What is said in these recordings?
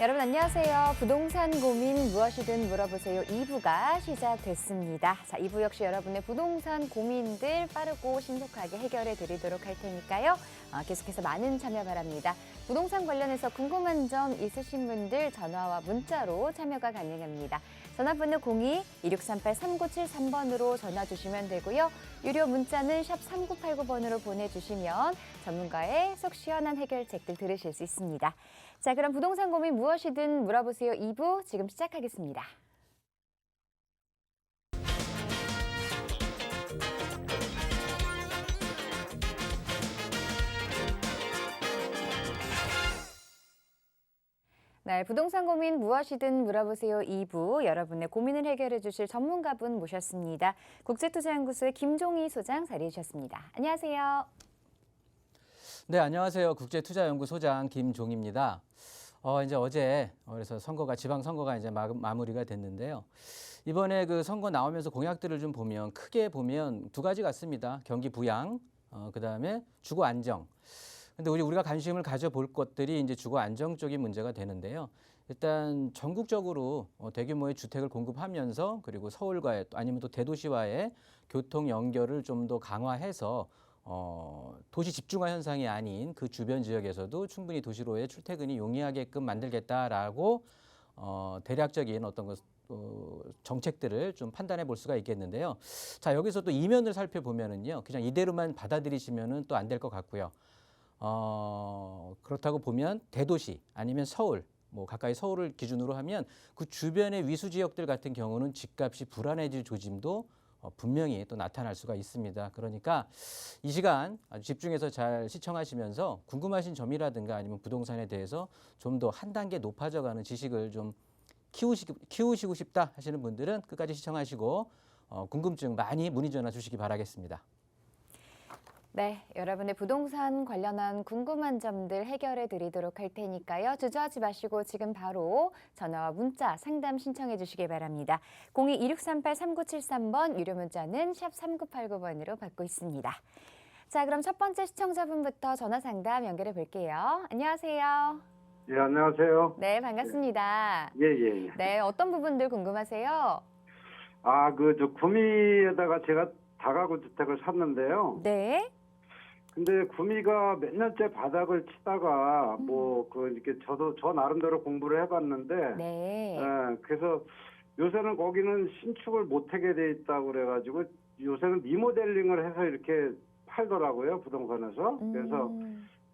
여러분 안녕하세요. 부동산 고민 무엇이든 물어보세요 2부가 시작됐습니다. 자, 2부 역시 여러분의 부동산 고민들 빠르고 신속하게 해결해 드리도록 할 테니까요. 계속해서 많은 참여 바랍니다. 부동산 관련해서 궁금한 점 있으신 분들 전화와 문자로 참여가 가능합니다. 전화번호 02-2638-3973번으로 전화 주시면 되고요. 유료 문자는 샵 3989번으로 보내주시면 전문가의 속 시원한 해결책들 들으실 수 있습니다. 자, 그럼 부동산 고민 무엇이든 물어보세요 2부 지금 시작하겠습니다. 네, 부동산 고민 무엇이든 물어보세요 2부 여러분의 고민을 해결해 주실 전문가분 모셨습니다. 국제투자연구소의 김종희 소장 자리해 주셨습니다. 안녕하세요. 네, 안녕하세요. 국제투자연구소장 김종희입니다. 이제 어제 그래서 지방선거가 이제 마무리가 됐는데요. 이번에 그 선거 나오면서 공약들을 좀 보면 크게 보면 두 가지 같습니다. 경기 부양, 그다음에 주거 안정. 근데 우리가 관심을 가져볼 것들이 이제 주거 안정 쪽인 문제가 되는데요. 일단 전국적으로 대규모의 주택을 공급하면서 그리고 서울과의 아니면 또 대도시와의 교통 연결을 좀 더 강화해서 도시 집중화 현상이 아닌 그 주변 지역에서도 충분히 도시로의 출퇴근이 용이하게끔 만들겠다라고 대략적인 어떤 정책들을 좀 판단해 볼 수가 있겠는데요. 자, 여기서 또 이면을 살펴보면은요, 그냥 이대로만 받아들이시면은 또 안 될 것 같고요. 그렇다고 보면 대도시 아니면 서울, 뭐 가까이 서울을 기준으로 하면 그 주변의 위수 지역들 같은 경우는 집값이 불안해질 조짐도 분명히 또 나타날 수가 있습니다. 그러니까 이 시간 아주 집중해서 잘 시청하시면서 궁금하신 점이라든가 아니면 부동산에 대해서 좀 더 한 단계 높아져가는 지식을 좀 키우시고 싶다 하시는 분들은 끝까지 시청하시고 궁금증 많이 문의 전화 주시기 바라겠습니다. 네, 여러분의 부동산 관련한 궁금한 점들 해결해 드리도록 할 테니까요. 주저하지 마시고 지금 바로 전화와 문자 상담 신청해 주시기 바랍니다. 02-2638-3973번 유료 문자는 샵 3989번으로 받고 있습니다. 자, 그럼 첫 번째 시청자분부터 전화 상담 연결해 볼게요. 안녕하세요. 예, 안녕하세요. 네, 반갑습니다. 예. 네, 어떤 부분들 궁금하세요? 저 구미에다가 제가 다가구 주택을 샀는데요. 네. 근데 구미가 몇 년째 바닥을 치다가 이렇게 저 나름대로 공부를 해봤는데, 네. 그래서 요새는 거기는 신축을 못하게 돼 있다고 그래가지고 요새는 리모델링을 해서 이렇게 팔더라고요, 부동산에서. 그래서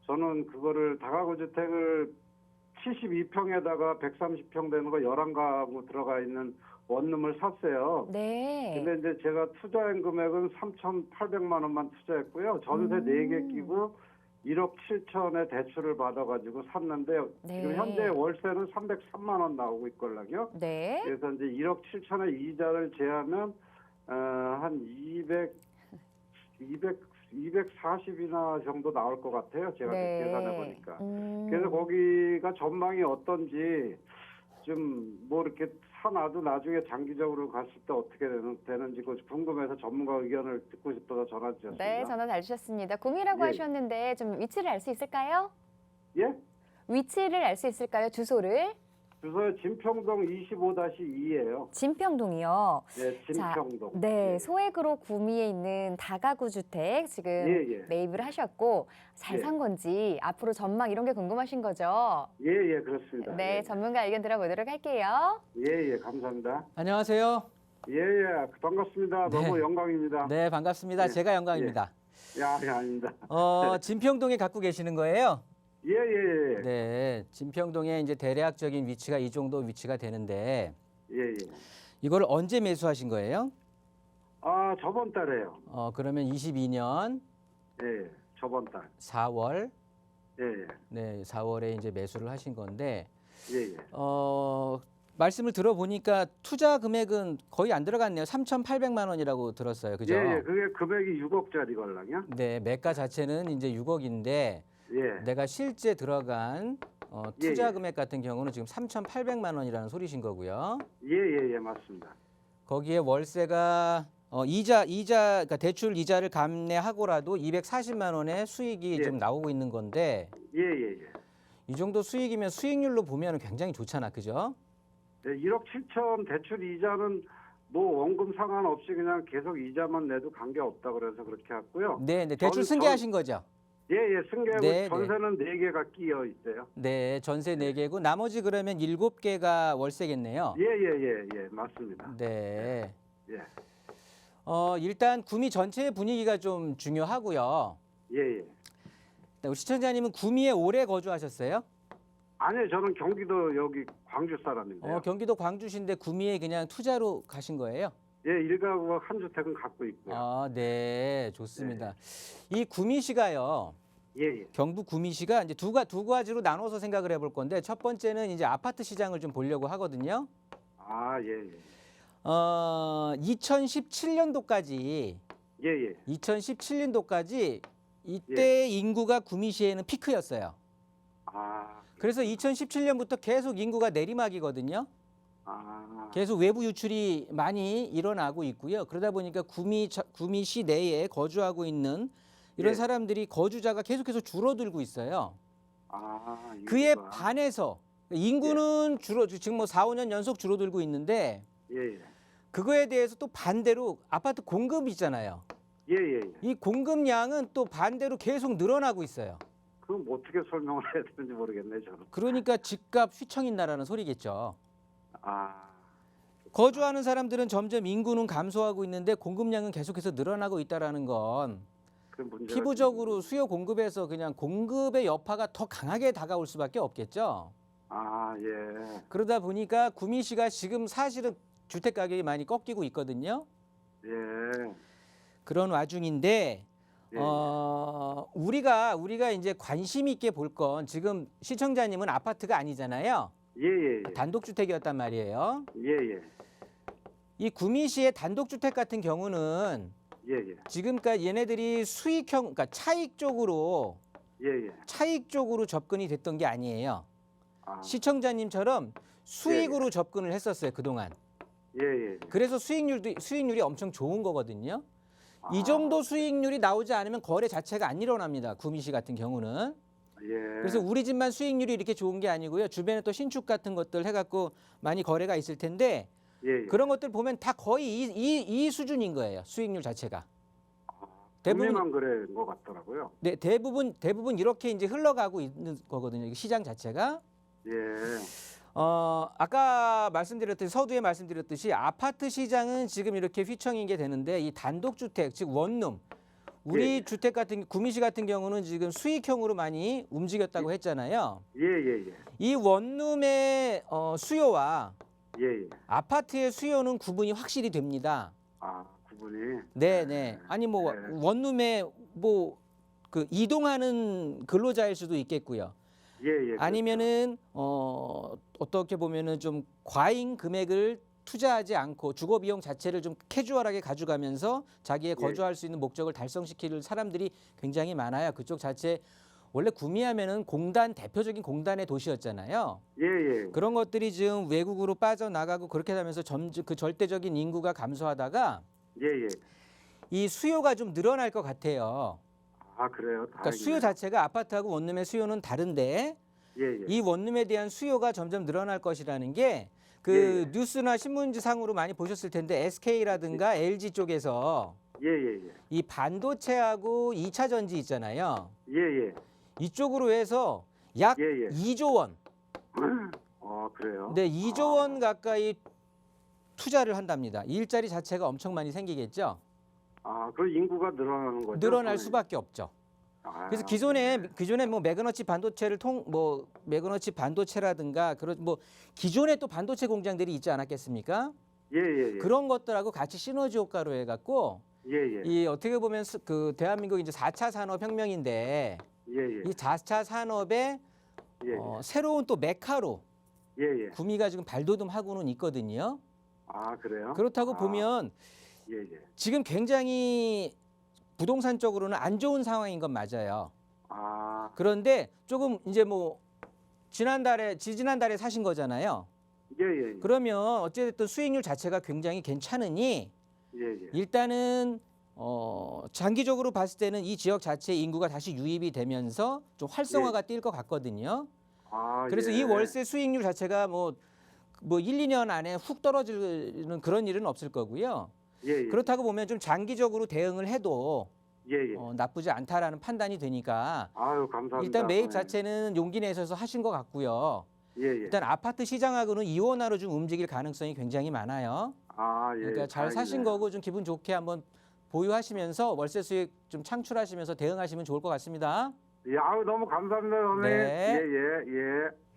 저는 그거를 다가구 주택을 72평에다가 130평 되는 거 11가구 들어가 있는 원룸을 샀어요. 네. 근데 이제 제가 투자한 금액은 3,800만 원만 투자했고요. 전세 4개 끼고 1억 7천에 대출을 받아가지고 샀는데 네. 지금 현재 월세는 303만 원 나오고 있걸랑요. 네. 그래서 이제 1억 7천에 이자를 제하면 한 240이나 정도 나올 것 같아요. 제가 네. 계산해 보니까. 그래서 거기가 전망이 어떤지 좀 이렇게 사놔도 나중에 장기적으로 갔을 때 어떻게 되는지 궁금해서 전문가 의견을 듣고 싶어서 전화 주셨습니다. 네, 전화 잘 주셨습니다. 구미라고 예. 하셨는데 좀 위치를 알 수 있을까요? 예? 위치를 알 수 있을까요? 주소를? 주소 진평동 25-2예요. 진평동이요. 네, 진평동. 자, 네, 예. 소액으로 구미에 있는 다가구 주택 지금 예. 매입을 하셨고 잘 예. 산 건지 앞으로 전망 이런 게 궁금하신 거죠? 예, 그렇습니다. 네, 예. 전문가 의견 들어보도록 할게요. 예, 감사합니다. 안녕하세요. 예, 반갑습니다. 네. 너무 영광입니다. 네, 반갑습니다. 예. 제가 영광입니다. 아닙니다. 진평동에 갖고 계시는 거예요? 예. 네, 진평동에 이제 대략적인 위치가 이 정도 위치가 되는데 예. 이걸 언제 매수하신 거예요? 저번 달에요. 그러면 22년 예, 저번 달. 4월, 예. 네, 4월에 이제 매수를 하신 건데, 예. 말씀을 들어보니까 투자 금액은 거의 안 들어갔네요. 3,800만 원이라고 들었어요. 그죠? 예, 그게 금액이 6억짜리 걸랑요? 네, 매가 자체는 이제 6억인데, 예. 내가 실제 들어간 투자 예. 금액 같은 경우는 지금 3,800만 원이라는 소리신 거고요. 예, 맞습니다. 거기에 월세가 그러니까 대출 이자를 감내하고라도 240만 원의 수익이 예. 좀 나오고 있는 건데 예. 이 정도 수익이면 수익률로 보면 굉장히 좋잖아, 그죠? 네, 1억 7천 대출 이자는 뭐 원금 상관없이 그냥 계속 이자만 내도 관계 없다 그래서 그렇게 했고요. 네, 네. 대출 전- 승계하신 거죠? 예, 승계하고 네, 전세는 4개가 끼어 있어요. 네, 전세 4개고 나머지 그러면 7개가 월세겠네요. 예, 맞습니다. 네. 예, 일단 구미 전체의 분위기가 좀 중요하고요. 예. 네, 우리 시청자님은 구미에 오래 거주하셨어요? 아니요, 저는 경기도 여기 광주 사람인데요. 경기도 광주신데 구미에 그냥 투자로 가신 거예요? 예, 1가구 한 주택은 갖고 있고요. 아, 네, 좋습니다. 이 구미시가요. 예. 경북 구미시가 이제 두 가지로 나눠서 생각을 해볼 건데 첫 번째는 이제 아파트 시장을 좀 보려고 하거든요. 아, 예. 2017년도까지 예. 2017년도까지 이때 인구가 구미시에는 피크였어요. 아, 그래서 2017년부터 계속 인구가 내리막이거든요. 계속 외부 유출이 많이 일어나고 있고요. 그러다 보니까 구미시 내에 거주하고 있는 이런 예. 사람들이 거주자가 계속해서 줄어들고 있어요. 인구가. 그에 반해서 인구는 지금 뭐 4, 5년 연속 줄어들고 있는데 예. 그거에 대해서 또 반대로 아파트 공급이 있잖아요. 예. 이 공급량은 또 반대로 계속 늘어나고 있어요. 그럼 어떻게 설명을 해야 되는지 모르겠네, 저는. 그러니까 집값 휘청인다라는 소리겠죠. 아, 거주하는 사람들은 점점 인구는 감소하고 있는데 공급량은 계속해서 늘어나고 있다라는 건 그 문제가 피부적으로 수요 공급에서 그냥 공급의 여파가 더 강하게 다가올 수밖에 없겠죠. 예. 그러다 보니까 구미시가 지금 사실은 주택 가격이 많이 꺾이고 있거든요. 예. 그런 와중인데 예. 우리가 이제 관심 있게 볼 건 지금 시청자님은 아파트가 아니잖아요. 예. 단독주택이었단 말이에요. 예. 이 구미시의 단독주택 같은 경우는 예. 지금까지 얘네들이 그러니까 차익 쪽으로 예. 접근이 됐던 게 아니에요. 아, 시청자님처럼 수익으로 접근을 했었어요, 그동안. 예. 그래서 수익률이 엄청 좋은 거거든요. 이 아. 정도 수익률이 나오지 않으면 거래 자체가 안 일어납니다. 구미시 같은 경우는. 예. 그래서 우리 집만 수익률이 이렇게 좋은 게 아니고요. 주변에 또 신축 같은 것들 해갖고 많이 거래가 있을 텐데 예. 그런 것들 보면 다 거의 이 수준인 거예요. 수익률 자체가. 대부분- 구미만 그런 것 같더라고요. 네, 대부분 이렇게 이제 흘러가고 있는 거거든요. 이 시장 자체가. 예. 아까 서두에 말씀드렸듯이 아파트 시장은 지금 이렇게 휘청이게 되는데 이 단독주택, 즉 원룸, 우리 예. 주택 구미시 같은 경우는 지금 수익형으로 많이 움직였다고 했잖아요. 예. 이 원룸의 수요와 예. 아파트의 수요는 구분이 확실히 됩니다. 구분이. 네. 아니 뭐 네. 원룸에 뭐 그 이동하는 근로자일 수도 있겠고요. 예. 아니면은 어떻게 보면은 좀 과잉 금액을 투자하지 않고 주거 비용 자체를 좀 캐주얼하게 가져가면서 자기의 예. 거주할 수 있는 목적을 달성시킬 사람들이 굉장히 많아요. 그쪽 자체 원래 구미하면은 대표적인 공단의 도시였잖아요. 예. 그런 것들이 지금 외국으로 빠져나가고 그렇게 되면서 그 절대적인 인구가 감소하다가 예. 이 수요가 좀 늘어날 것 같아요. 그래요. 그러니까 수요 자체가 아파트하고 원룸의 수요는 다른데 예. 이 원룸에 대한 수요가 점점 늘어날 것이라는 게 그 예. 뉴스나 신문지상으로 많이 보셨을 텐데 SK라든가 LG 쪽에서 예. 이 반도체하고 2차 전지 있잖아요. 예. 이쪽으로 해서 약 예. 2조 원. 그래요. 네, 2조 원 가까이 투자를 한답니다. 일자리 자체가 엄청 많이 생기겠죠. 그럼 인구가 늘어나는 거죠? 늘어날 수밖에 없죠. 그래서 기존에 뭐 매그너치 반도체라든가 그런 뭐 기존에 또 반도체 공장들이 있지 않았겠습니까? 예. 그런 것들하고 같이 시너지 효과로 해갖고 예. 이 어떻게 보면 그 대한민국 이제 4차 예. 산업혁명인데 이 4차 산업의 새로운 또 메카로 예. 구미가 지금 발돋움하고는 있거든요. 그래요? 그렇다고 보면 예. 지금 굉장히 부동산 쪽으로는 안 좋은 상황인 건 맞아요. 그런데 조금 이제 뭐 지지난달에 사신 거잖아요. 예. 그러면 어쨌든 수익률 자체가 굉장히 괜찮으니 예. 일단은 장기적으로 봤을 때는 이 지역 자체의 인구가 다시 유입이 되면서 좀 활성화가 뛸 것 같거든요. 그래서 예. 이 월세 수익률 자체가 뭐 1, 2년 안에 훅 떨어지는 그런 일은 없을 거고요. 예, 예. 그렇다고 보면 좀 장기적으로 대응을 해도 예, 예. 나쁘지 않다라는 판단이 되니까 아유, 감사합니다. 일단 매입 예. 자체는 용기 내셔서 하신 것 같고요. 예, 예. 일단 아파트 시장하고는 이원화로 좀 움직일 가능성이 굉장히 많아요. 예. 그러니까 잘 사신 다행이네요. 거고 좀 기분 좋게 한번 보유하시면서 월세 수익 좀 창출하시면서 대응하시면 좋을 것 같습니다. 예, 아유, 너무 감사합니다, 선생님. 네. 예.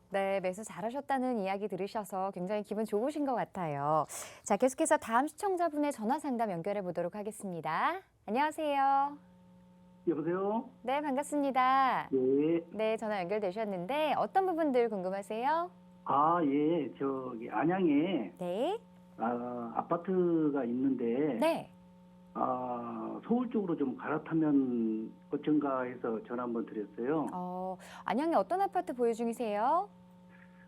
네, 매수 잘하셨다는 이야기 들으셔서 굉장히 기분 좋으신 것 같아요. 자, 계속해서 다음 시청자분의 전화 상담 연결해 보도록 하겠습니다. 안녕하세요. 여보세요? 네, 반갑습니다. 예. 네, 전화 연결되셨는데 어떤 부분들 궁금하세요? 예. 저기 안양에 네. 아파트가 있는데 네. 서울 쪽으로 좀 갈아타면 어쩐가 해서 전화 한번 드렸어요. 안양에 어떤 아파트 보유 중이세요?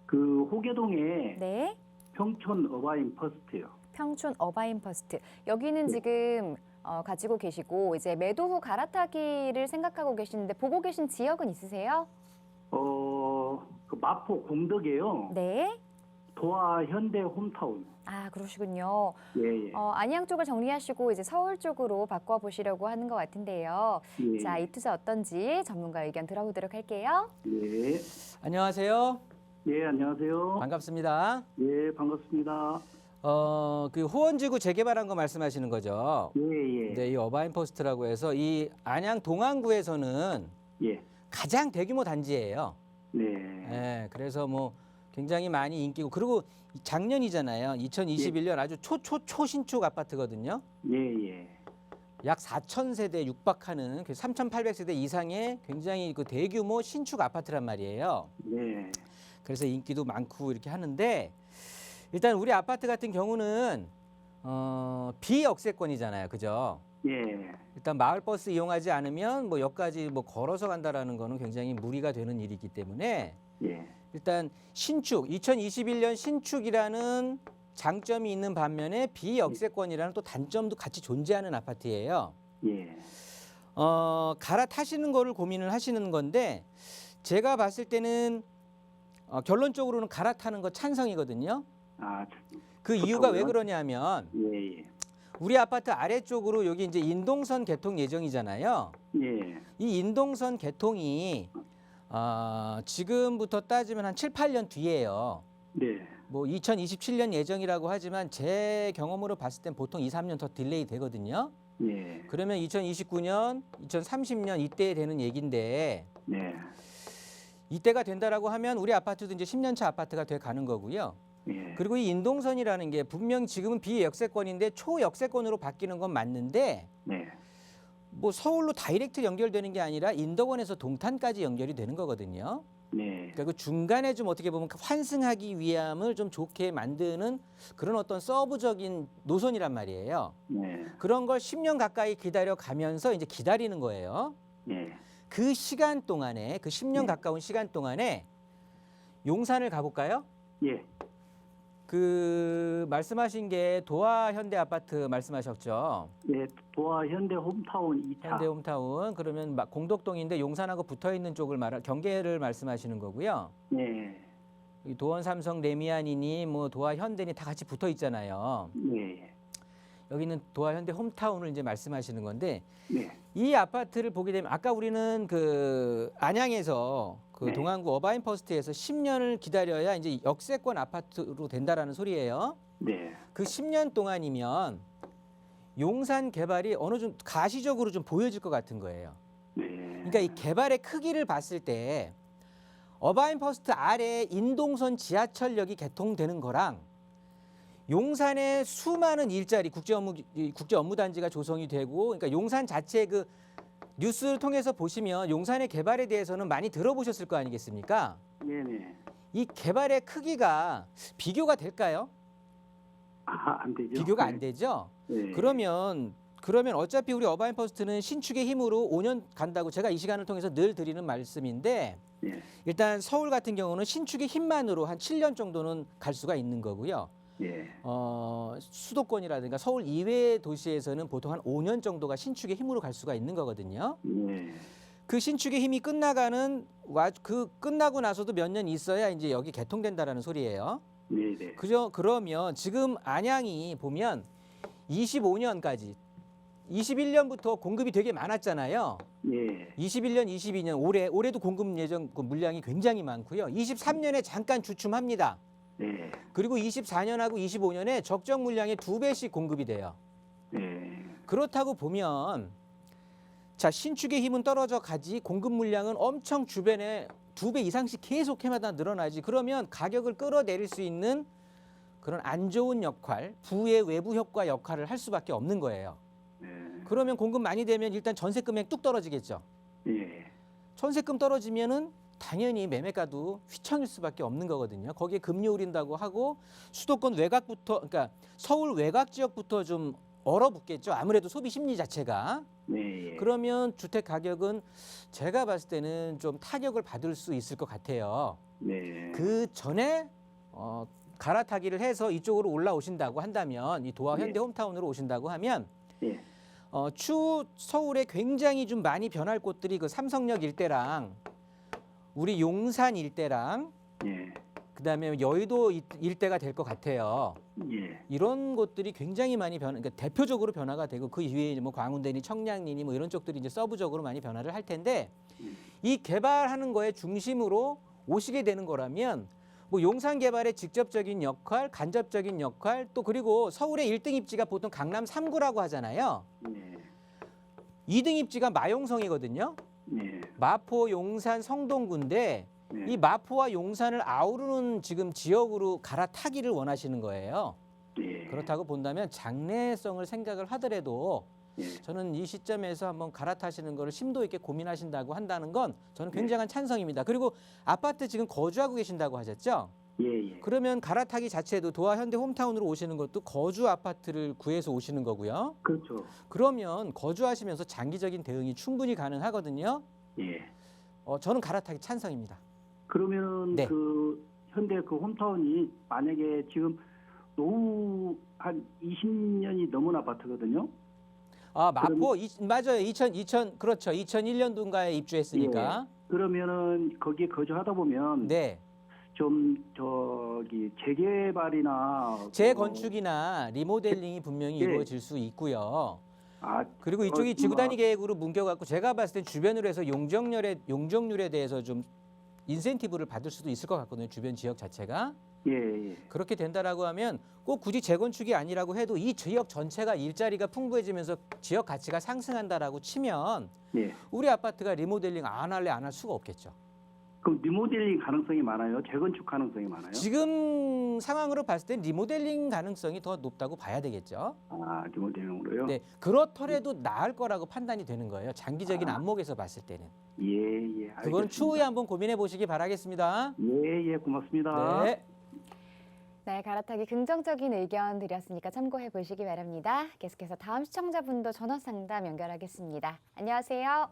그 호계동에 네. 평촌 어바인 퍼스트요. 평촌 어바인 퍼스트. 여기는 네. 지금 가지고 계시고 이제 매도 후 갈아타기를 생각하고 계시는데 보고 계신 지역은 있으세요? 그 마포 공덕이에요. 네. 도화 현대 홈타운. 아, 그러시군요. 예. 안양 쪽을 정리하시고 이제 서울 쪽으로 바꿔보시려고 하는 것 같은데요. 예. 자, 이 투자 어떤지 전문가 의견 들어보도록 할게요. 예. 안녕하세요. 예, 안녕하세요. 반갑습니다. 예, 반갑습니다. 그 호원지구 재개발한 거 말씀하시는 거죠? 예. 네, 이 어바인 포스트라고 해서 이 안양 동안구에서는 예. 가장 대규모 단지예요. 네. 네, 그래서 뭐 굉장히 많이 인기고 그리고 작년이잖아요. 2021년 아주 초신축 아파트거든요. 예. 약 4,000세대 육박하는 3,800세대 이상의 굉장히 그 대규모 신축 아파트란 말이에요. 네. 그래서 인기도 많고 이렇게 하는데 일단 우리 아파트 같은 경우는 비역세권이잖아요. 그죠? 예. 일단 마을버스 이용하지 않으면 뭐 역까지 뭐 걸어서 간다라는 거는 굉장히 무리가 되는 일이기 때문에 예. 일단 신축 2021년 신축이라는 장점이 있는 반면에 비역세권이라는 또 단점도 같이 존재하는 아파트예요. 예. 갈아타시는 거를 고민을 하시는 건데 제가 봤을 때는 결론적으로는 갈아타는 거 찬성이거든요. 그 이유가 왜 그러냐면 예. 우리 아파트 아래쪽으로 여기 이제 인동선 개통 예정이잖아요. 예. 이 인동선 개통이 지금부터 따지면 한 7, 8년 뒤에요. 네. 뭐 2027년 예정이라고 하지만 제 경험으로 봤을 땐 보통 2, 3년 더 딜레이 되거든요. 예. 그러면 2029년, 2030년 이때 되는 얘긴데 네. 이때가 된다라고 하면 우리 아파트도 이제 10년 차 아파트가 돼 가는 거고요. 예. 그리고 이 인동선이라는 게 분명 지금은 비역세권인데 초역세권으로 바뀌는 건 맞는데 네. 뭐 서울로 다이렉트 연결되는 게 아니라 인덕원에서 동탄까지 연결이 되는 거거든요. 네. 그러니까 그 중간에 좀 어떻게 보면 환승하기 위함을 좀 좋게 만드는 그런 어떤 서브적인 노선이란 말이에요. 네. 그런 걸 10년 가까이 기다려 가면서 이제 기다리는 거예요. 예. 그 시간 동안에 그 10년 네. 가까운 시간 동안에 용산을 가볼까요? 예. 그 말씀하신 게 도화 현대 아파트 말씀하셨죠. 예. 도화 현대 홈타운 2차. 현대 홈타운 그러면 공덕동인데 용산하고 붙어 있는 쪽을 경계를 말씀하시는 거고요. 네. 이 도원 삼성 레미안이니 뭐 도화 현대니 다 같이 붙어 있잖아요. 네. 여기는 도화 현대 홈타운을 이제 말씀하시는 건데 네. 이 아파트를 보게 되면 아까 우리는 그 안양에서 그 네. 동안구 어바인 퍼스트에서 10년을 기다려야 이제 역세권 아파트로 된다라는 소리예요. 네. 그 10년 동안이면 용산 개발이 어느 정도 가시적으로 좀 보여질 것 같은 거예요. 네. 그러니까 이 개발의 크기를 봤을 때 어바인 퍼스트 아래 인동선 지하철역이 개통되는 거랑 용산의 수많은 일자리 국제 업무 단지가 조성이 되고 그러니까 용산 자체 그 뉴스를 통해서 보시면 용산의 개발에 대해서는 많이 들어보셨을 거 아니겠습니까? 네네. 이 개발의 크기가 비교가 될까요? 안 되죠. 비교가 안 되죠. 네. 그러면 어차피 우리 어바인 퍼스트는 신축의 힘으로 5년 간다고 제가 이 시간을 통해서 늘 드리는 말씀인데 네. 일단 서울 같은 경우는 신축의 힘만으로 한 7년 정도는 갈 수가 있는 거고요. 예. 수도권이라든가 서울 이외의 도시에서는 보통 한 5년 정도가 신축의 힘으로 갈 수가 있는 거거든요. 네. 그 신축의 힘이 끝나고 나서도 몇 년 있어야 이제 여기 개통된다라는 소리예요. 네, 네. 그죠? 그러면 지금 안양이 보면 25년까지 21년부터 공급이 되게 많았잖아요. 예. 21년, 22년 올해도 공급 예정 그 물량이 굉장히 많고요. 23년에 잠깐 주춤합니다. 네. 그리고 24년하고 25년에 적정 물량의 2배씩 공급이 돼요. 네. 그렇다고 보면 자, 신축의 힘은 떨어져 가지 공급 물량은 엄청 주변에 2배 이상씩 계속 해마다 늘어나지. 그러면 가격을 끌어내릴 수 있는 그런 안 좋은 역할, 부의 외부 효과 역할을 할 수밖에 없는 거예요. 네. 그러면 공급 많이 되면 일단 전세 금액 뚝 떨어지겠죠. 예. 전세금 떨어지면은 당연히 매매가도 휘청일 수밖에 없는 거거든요. 거기에 금리 오른다고 하고 수도권 외곽부터, 그러니까 서울 외곽 지역부터 좀 얼어붙겠죠. 아무래도 소비 심리 자체가. 네. 그러면 주택 가격은 제가 봤을 때는 좀 타격을 받을 수 있을 것 같아요. 네. 그 전에 갈아타기를 해서 이쪽으로 올라오신다고 한다면, 이 도화 현대 홈타운으로 오신다고 하면 예. 추후 서울에 굉장히 좀 많이 변할 곳들이 그 삼성역 일대랑 우리 용산 일대랑 예. 그다음에 여의도 일대가 될 것 같아요. 예. 이런 곳들이 굉장히 많이 그러니까 대표적으로 변화가 되고 그 이후에 뭐 광운대니 청량리니 뭐 이런 쪽들이 이제 서브적으로 많이 변화를 할 텐데 이 개발하는 거에 중심으로 오시게 되는 거라면 뭐 용산 개발의 직접적인 역할, 간접적인 역할 또 그리고 서울의 1등 입지가 보통 강남 3구라고 하잖아요. 예. 2등 입지가 마용성이거든요. 예. 마포, 용산, 성동구인데 네. 이 마포와 용산을 아우르는 지금 지역으로 갈아타기를 원하시는 거예요. 예. 그렇다고 본다면 장래성을 생각을 하더라도 예. 저는 이 시점에서 한번 갈아타시는 거를 심도 있게 고민하신다고 한다는 건 저는 굉장한 찬성입니다. 그리고 아파트 지금 거주하고 계신다고 하셨죠? 예. 예. 그러면 갈아타기 자체도 도화 현대 홈타운으로 오시는 것도 거주 아파트를 구해서 오시는 거고요. 그렇죠. 그러면 거주하시면서 장기적인 대응이 충분히 가능하거든요. 예. 저는 갈아타기 찬성입니다. 그러면 네. 그 현대 그 홈타운이 만약에 지금 노후 한 20년이 넘은 아파트거든요. 마포 맞아요. 2000 그렇죠. 2001년도인가에 입주했으니까. 그러면은 거기에 거주하다 보면 네. 좀 저기 재개발이나 재건축이나 리모델링이 분명히 네. 이루어질 수 있고요. 아, 그리고 이쪽이 지구단위 계획으로 뭉겨갖고 제가 봤을 땐 주변으로 해서 용적률에 대해서 좀 인센티브를 받을 수도 있을 것 같거든요. 주변 지역 자체가. 예. 그렇게 된다라고 하면 꼭 굳이 재건축이 아니라고 해도 이 지역 전체가 일자리가 풍부해지면서 지역 가치가 상승한다라고 치면 예. 우리 아파트가 리모델링 안 할 수가 없겠죠. 그럼 리모델링 가능성이 많아요? 재건축 가능성이 많아요? 지금 상황으로 봤을 땐 리모델링 가능성이 더 높다고 봐야 되겠죠. 아, 리모델링으로요? 네, 그렇더라도 나을 거라고 판단이 되는 거예요. 장기적인 아. 안목에서 봤을 때는. 예. 알겠습니다. 그건 추후에 한번 고민해 보시기 바라겠습니다. 예. 고맙습니다. 네. 네, 갈아타기 긍정적인 의견 드렸으니까 참고해 보시기 바랍니다. 계속해서 다음 시청자분도 전화 상담 연결하겠습니다. 안녕하세요.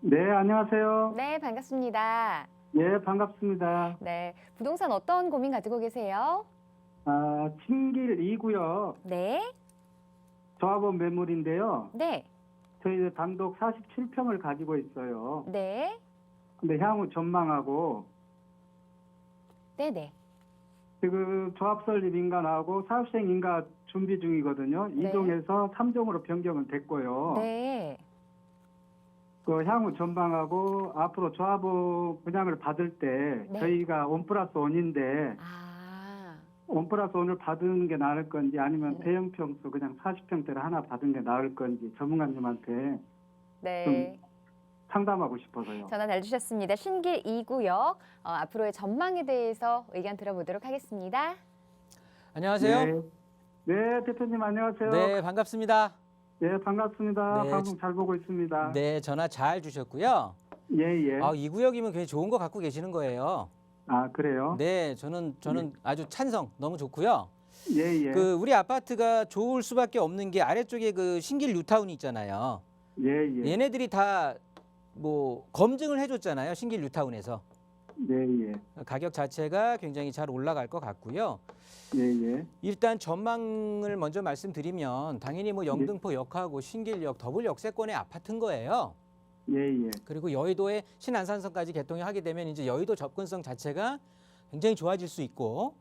네, 안녕하세요. 네, 반갑습니다. 예, 반갑습니다. 네, 부동산 어떤 고민 가지고 계세요? 신길 2구역 네, 조합원 매물인데요. 네, 저희 단독 47평을 가지고 있어요. 네, 근데 향후 전망하고 네. 지금 조합 설립 인가나오고 사업시행 인가 준비 중이거든요. 네. 2종에서 3종으로 변경은 됐고요. 네. 그 향후 전망하고 앞으로 조합원 분양을 받을 때 네. 저희가 1+1인데 아, 1+1을 받은 게 나을 건지 아니면 대형 평수 그냥 40평대를 하나 받은 게 나을 건지 전문가님한테 네. 상담하고 싶어서요. 전화 잘 주셨습니다. 신길 2구역 앞으로의 전망에 대해서 의견 들어보도록 하겠습니다. 안녕하세요. 네. 네, 대표님 안녕하세요. 네, 반갑습니다. 네, 반갑습니다. 네, 방송 잘 보고 있습니다. 네, 전화 잘 주셨고요. 예. 이 구역이면 굉장히 좋은 거 갖고 계시는 거예요. 아, 그래요? 네, 저는 아주 찬성, 너무 좋고요. 예. 그 우리 아파트가 좋을 수밖에 없는 게 아래쪽에 그 신길 뉴타운이 있잖아요. 예. 얘네들이 다 뭐 검증을 해줬잖아요. 신길 뉴타운에서 예. 가격 자체가 굉장히 잘 올라갈 것 같고요. 예. 일단 전망을 먼저 말씀드리면 당연히 뭐 영등포역하고 신길역 더블 역세권의 아파트인 거예요. 예, 예. 그리고 여의도에 신안산선까지 개통이 하게 되면 이제 여의도 접근성 자체가 굉장히 좋아질 수 있고,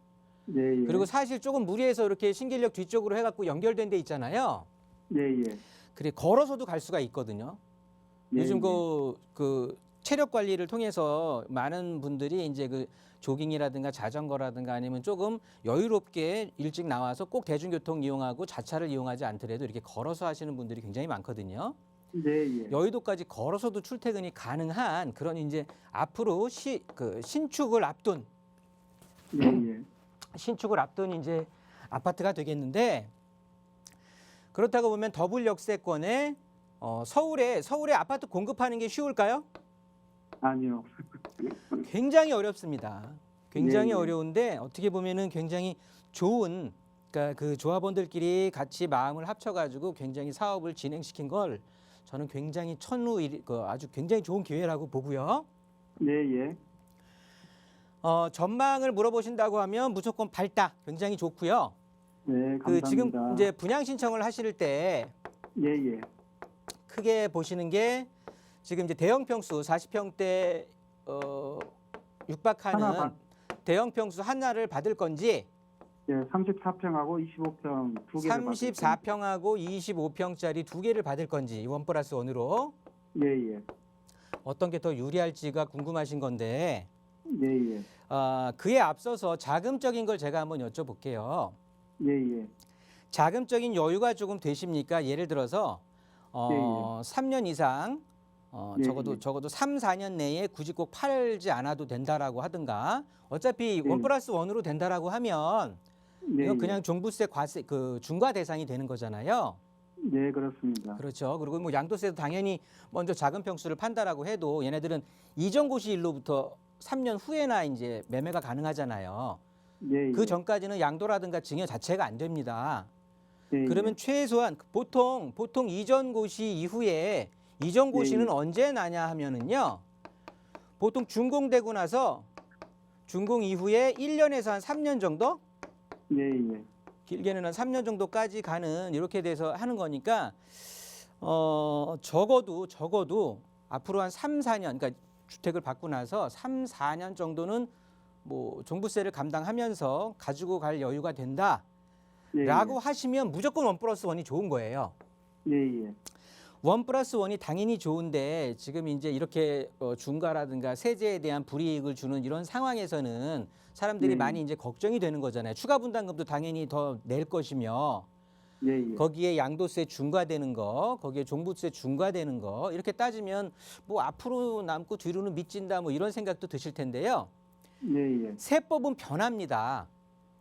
예, 예. 그리고 사실 조금 무리해서 이렇게 신길역 뒤쪽으로 해갖고 연결된 데 있잖아요. 예, 예. 그래 걸어서도 갈 수가 있거든요. 예, 요즘 예. 그 체력 관리를 통해서 많은 분들이 이제 그 조깅이라든가 자전거라든가 아니면 조금 여유롭게 일찍 나와서 꼭 대중교통 이용하고 자차를 이용하지 않더라도 이렇게 걸어서 하시는 분들이 굉장히 많거든요. 예, 예. 여의도까지 걸어서도 출퇴근이 가능한 그런 이제 앞으로 신축을 앞둔 예, 예. 신축을 앞둔 이제 아파트가 되겠는데, 그렇다고 보면 더블 역세권에 서울에 아파트 공급하는 게 쉬울까요? 아니요. 굉장히 어렵습니다. 굉장히 네, 네. 어려운데 어떻게 보면은 굉장히 좋은, 그러니까 그 조합원들끼리 같이 마음을 합쳐가지고 굉장히 사업을 진행시킨 걸 저는 굉장히 아주 굉장히 좋은 기회라고 보고요. 예, 예. 전망을 물어보신다고 하면 무조건 밝다, 굉장히 좋고요. 네, 감사합니다. 그 지금 이제 분양 신청을 하실 때 예, 예. 크게 보시는 게 지금 이제 대형 평수 40평대 육박하는 하나 대형 평수 하나를 받을 건지, 예, 34평하고 25평 두 개를 34평하고 25평짜리 두 개를 받을 건지, 원 플러스 원으로 예, 예. 어떤 게 더 유리할지가 궁금하신 건데, 예, 예. 그에 앞서서 자금적인 걸 제가 한번 여쭤볼게요. 예, 예. 자금적인 여유가 조금 되십니까? 예를 들어서 예, 예. 3년 이상 예, 적어도 예. 3, 4년 내에 굳이 꼭 팔지 않아도 된다라고 하든가, 어차피 예. 원 플러스 원으로 된다라고 하면 예, 이건 예. 그냥 종부세 과세 중과 대상이 되는 거잖아요. 네, 그렇습니다. 그렇죠. 그리고 뭐 양도세도 당연히 먼저 작은 평수를 판다라고 해도 얘네들은 이전 고시일로부터 3년 후에나 이제 매매가 가능하잖아요. 예, 예. 그 전까지는 양도라든가 증여 자체가 안 됩니다. 예, 그러면 최소한 보통 이전 고시 이후에 이전 고시는 예. 언제 나냐 하면은요. 보통 준공되고 나서 준공 이후에 1년에서 한 3년 정도? 예, 예. 길게는 한 3년 정도까지 가는, 이렇게 돼서 하는 거니까 적어도 앞으로 한 3, 4년, 그러니까 주택을 받고 나서 3, 4년 정도는 뭐 종부세를 감당하면서 가지고 갈 여유가 된다라고 예, 하시면 무조건 원 플러스 원이 좋은 거예요. 예, 예. 원 플러스 원이 당연히 좋은데, 지금 이제 이렇게 중과라든가 세제에 대한 불이익을 주는 이런 상황에서는 사람들이 네. 많이 이제 걱정이 되는 거잖아요. 추가 분담금도 당연히 더 낼 것이며, 예, 예. 거기에 양도세 중과되는 거, 거기에 종부세 중과되는 거, 이렇게 따지면 뭐 앞으로 남고 뒤로는 미친다, 뭐 이런 생각도 드실 텐데요. 예, 예. 세법은 변합니다.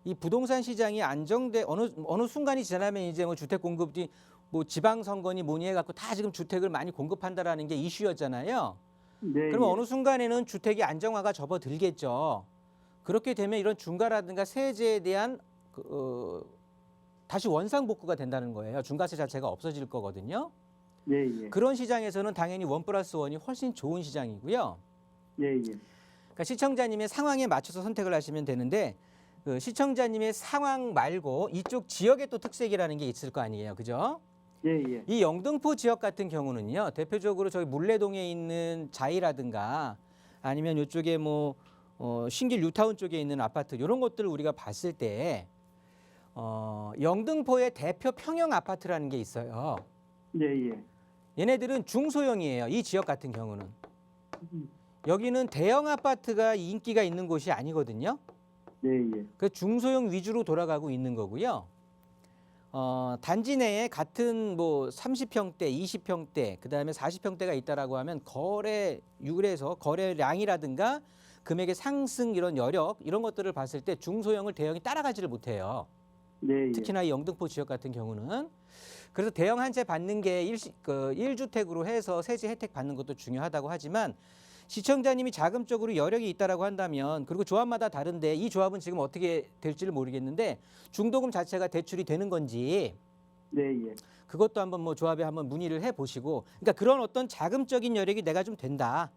이 부동산 시장이 안정돼 어느 순간이 지나면 이제 뭐 주택 공급이 뭐 지방선거니 뭐니 해갖고 다 지금 주택을 많이 공급한다라는 게 이슈였잖아요. 네, 그러면 예. 어느 순간에는 주택이 안정화가 접어들겠죠. 그렇게 되면 이런 중과라든가 세제에 대한 다시 원상복구가 된다는 거예요. 중과세 자체가 없어질 거거든요. 예, 예. 그런 시장에서는 당연히 원 플러스 원이 훨씬 좋은 시장이고요. 예, 예. 그러니까 시청자님의 상황에 맞춰서 선택을 하시면 되는데, 그 시청자님의 상황 말고 이쪽 지역의 또 특색이라는 게 있을 거 아니에요, 그죠? 예, 예. 이 영등포 지역 같은 경우는요, 대표적으로 저기 물레동에 있는 자이라든가 아니면 이쪽에 뭐 신길 뉴타운 쪽에 있는 아파트, 이런 것들을 우리가 봤을 때 영등포의 대표 평형 아파트라는 게 있어요. 예, 예. 얘네들은 중소형이에요. 이 지역 같은 경우는. 여기는 대형 아파트가 인기가 있는 곳이 아니거든요. 예, 예. 그 중소형 위주로 돌아가고 있는 거고요. 단지 내에 같은 뭐 30평대, 20평대, 그다음에 40평대가 있다라고 하면 거래율에서 거래량이라든가 금액의 상승, 이런 여력, 이런 것들을 봤을 때 중소형을 대형이 따라가지를 못해요. 예, 예. 특히나 이 영등포 지역 같은 경우는. 그래서 대형 한 채 받는 게 1주택으로 해서 세제 혜택 받는 것도 중요하다고 하지만, 시청자님이 자금적으로 여력이 있다라고 한다면, 그리고 조합마다 다른데 이 조합은 지금 어떻게 될지를 모르겠는데 중도금 자체가 대출이 되는 건지, 예, 예. 그것도 한번 뭐 조합에 한번 문의를 해 보시고, 그러니까 그런 어떤 자금적인 여력이 내가 좀 된다,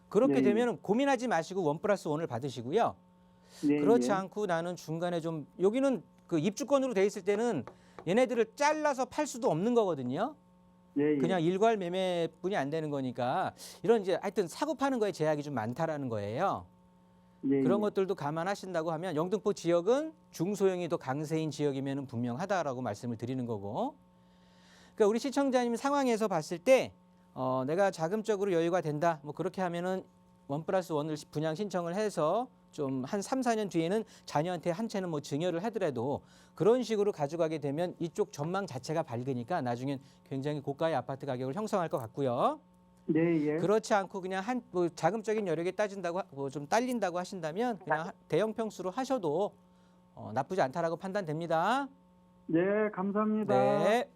그렇게 네, 되면 고민하지 마시고 원 플러스 원을 받으시고요. 예, 그렇지 예. 않고 나는 중간에 좀, 여기는 그 입주권으로 돼 있을 때는 얘네들을 잘라서 팔 수도 없는 거거든요. 네, 예. 그냥 일괄 매매뿐이 안 되는 거니까 이런 이제 하여튼 사고 파는 거에 제약이 좀 많다라는 거예요. 네, 그런 예. 것들도 감안하신다고 하면 영등포 지역은 중소형이 더 강세인 지역이면 분명하다라고 말씀을 드리는 거고. 그러니까 우리 시청자님 상황에서 봤을 때 내가 자금적으로 여유가 된다. 뭐 그렇게 하면은 1+1을 분양 신청을 해서 좀 한 3, 4년 뒤에는 자녀한테 한 채는 뭐 증여를 하더라도 그런 식으로 가져가게 되면 이쪽 전망 자체가 밝으니까 나중엔 굉장히 고가의 아파트 가격을 형성할 것 같고요. 네, 예. 그렇지 않고 그냥 뭐 자금적인 여력에 따진다고 뭐 좀 딸린다고 하신다면 그냥 대형 평수로 하셔도 나쁘지 않다라고 판단됩니다. 네, 감사합니다. 네.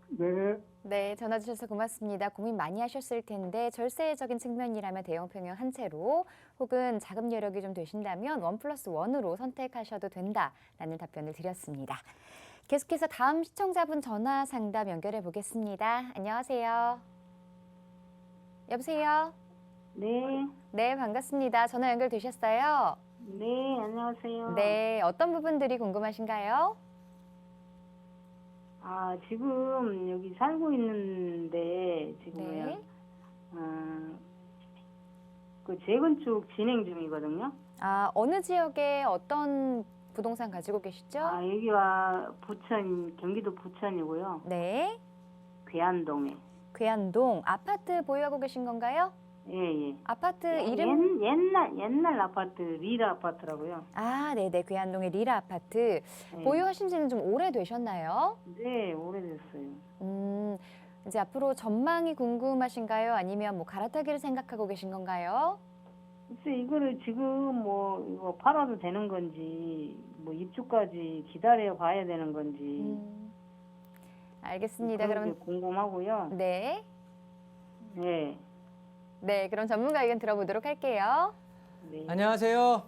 네. 네, 전화 주셔서 고맙습니다. 고민 많이 하셨을 텐데 절세적인 측면이라면 대형 평형 한 채로 혹은 자금 여력이 좀 되신다면 1+1으로 선택하셔도 된다라는 답변을 드렸습니다. 계속해서 다음 시청자분 전화 상담 연결해 보겠습니다. 안녕하세요. 여보세요? 네, 네, 반갑습니다. 전화 연결되셨어요? 네, 안녕하세요. 네, 어떤 부분들이 궁금하신가요? 아, 지금 여기 살고 있는데, 지금 네. 그 재건축 진행 중이거든요. 아, 어느 지역에 어떤 부동산 가지고 계시죠? 아, 여기가 부천, 경기도 부천이고요. 네. 괴안동에. 괴안동 아파트 보유하고 계신 건가요? 예, 예. 아파트 이름? 옛날 아파트, 리라 아파트라고요. 아, 네네. 괴안동의 리라 아파트. 예. 보유하신 지는 좀 오래되셨나요? 네, 오래됐어요. 이제 앞으로 전망이 궁금하신가요? 아니면 뭐 갈아타기를 생각하고 계신 건가요? 글쎄, 이거를 지금 뭐, 이거 팔아도 되는 건지, 뭐, 입주까지 기다려 봐야 되는 건지. 알겠습니다. 그런 게 그럼 궁금하고요. 네. 네. 네, 그럼 전문가 의견 들어보도록 할게요. 네. 안녕하세요.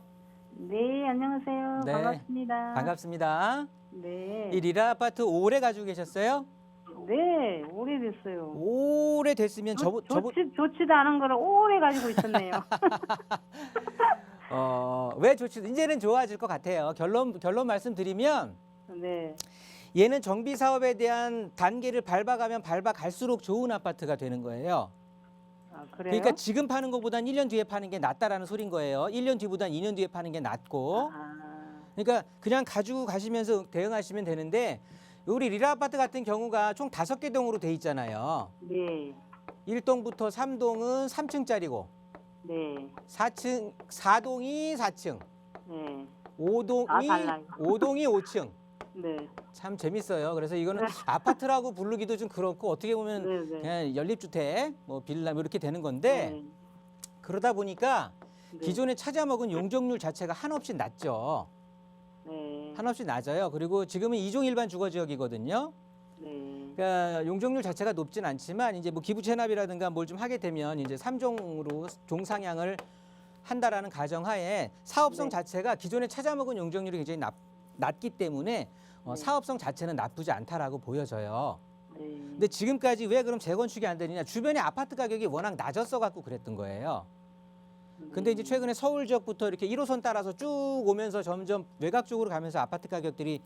네, 안녕하세요. 네. 반갑습니다. 반갑습니다. 네. 이 리라 아파트 오래 가지고 계셨어요? 네, 오래됐어요. 오래 됐으면 좋지도 않은 거를 오래 가지고 있었네요. 왜 좋지? 이제는 좋아질 것 같아요. 결론 말씀드리면 네. 얘는 정비 사업에 대한 단계를 밟아가면 밟아갈수록 좋은 아파트가 되는 거예요. 아, 그래요? 그러니까 지금 파는 것보단 1년 뒤에 파는 게 낫다라는 소린 거예요. 1년 뒤보단 2년 뒤에 파는 게 낫고. 아, 그러니까 그냥 가지고 가시면서 대응하시면 되는데 우리 리라 아파트 같은 경우가 총 5개 동으로 돼 있잖아요. 네. 1동부터 3동은 3층짜리고 네. 4동이 4층, 네. 5동이 달라요. 5층. 네. 참 재밌어요. 그래서 이거는 아파트라고 부르기도 좀 그렇고 어떻게 보면 네, 네. 그냥 연립주택, 뭐 빌라 뭐 이렇게 되는 건데 네. 그러다 보니까 네. 기존에 찾아먹은 용적률 자체가 한없이 낮죠. 네. 한없이 낮아요. 그리고 지금은 2종 일반 주거지역이거든요. 네. 그러니까 용적률 자체가 높진 않지만 이제 뭐 기부 체납이라든가 뭘 좀 하게 되면 이제 3종으로 종상향을 한다라는 가정하에 사업성 네. 자체가 기존에 찾아먹은 용적률이 굉장히 낮기 때문에 네. 사업성 자체는 나쁘지 않다라고 보여져요. 네. 근데 지금까지 왜 그럼 재건축이 안 되느냐? 주변에 아파트 가격이 워낙 낮았어 갖고 그랬던 거예요. 근데 이제 최근에 서울 지역부터 이렇게 1호선 따라서 쭉 오면서 점점 외곽 쪽으로 가면서 아파트 가격들이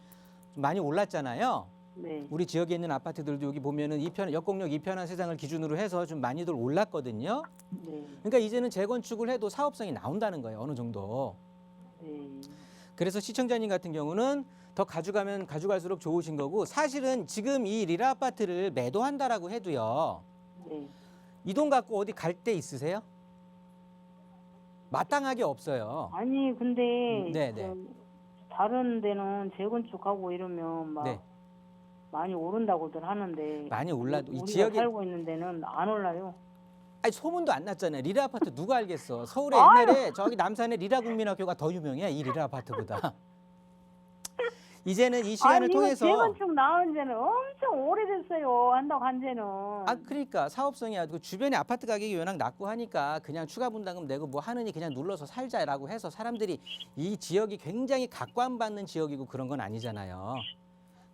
좀 많이 올랐잖아요. 네. 우리 지역에 있는 아파트들도 여기 보면은 역곡역 이편한 세상을 기준으로 해서 좀 많이들 올랐거든요. 네. 그러니까 이제는 재건축을 해도 사업성이 나온다는 거예요. 어느 정도. 네. 그래서 시청자님 같은 경우는 더 가져가면 가져갈수록 좋으신 거고 사실은 지금 이 리라 아파트를 매도한다라고 해도요. 네. 이 돈 갖고 어디 갈 데 있으세요? 마땅하게 없어요. 아니, 근데 네, 네. 다른 데는 재건축하고 이러면 막 네. 많이 오른다고들 하는데 많이 올라도 이 우리가 지역에 살고 있는 데는 안 올라요. 아니 소문도 안 났잖아요. 리라 아파트 누가 알겠어? 서울에 아유. 옛날에 저기 남산에 리라 국민학교가 더 유명해. 이 리라 아파트보다. 이제는 이 시간을 아니, 통해서 이거 재건축 나온 지는 엄청 오래됐어요. 한다고 한 지는. 그러니까 사업성이 아니고 주변에 아파트 가격이 워낙 낮고 하니까 그냥 추가 분담금 내고 뭐 하느니 그냥 눌러서 살자라고 해서 사람들이 이 지역이 굉장히 각광받는 지역이고 그런 건 아니잖아요.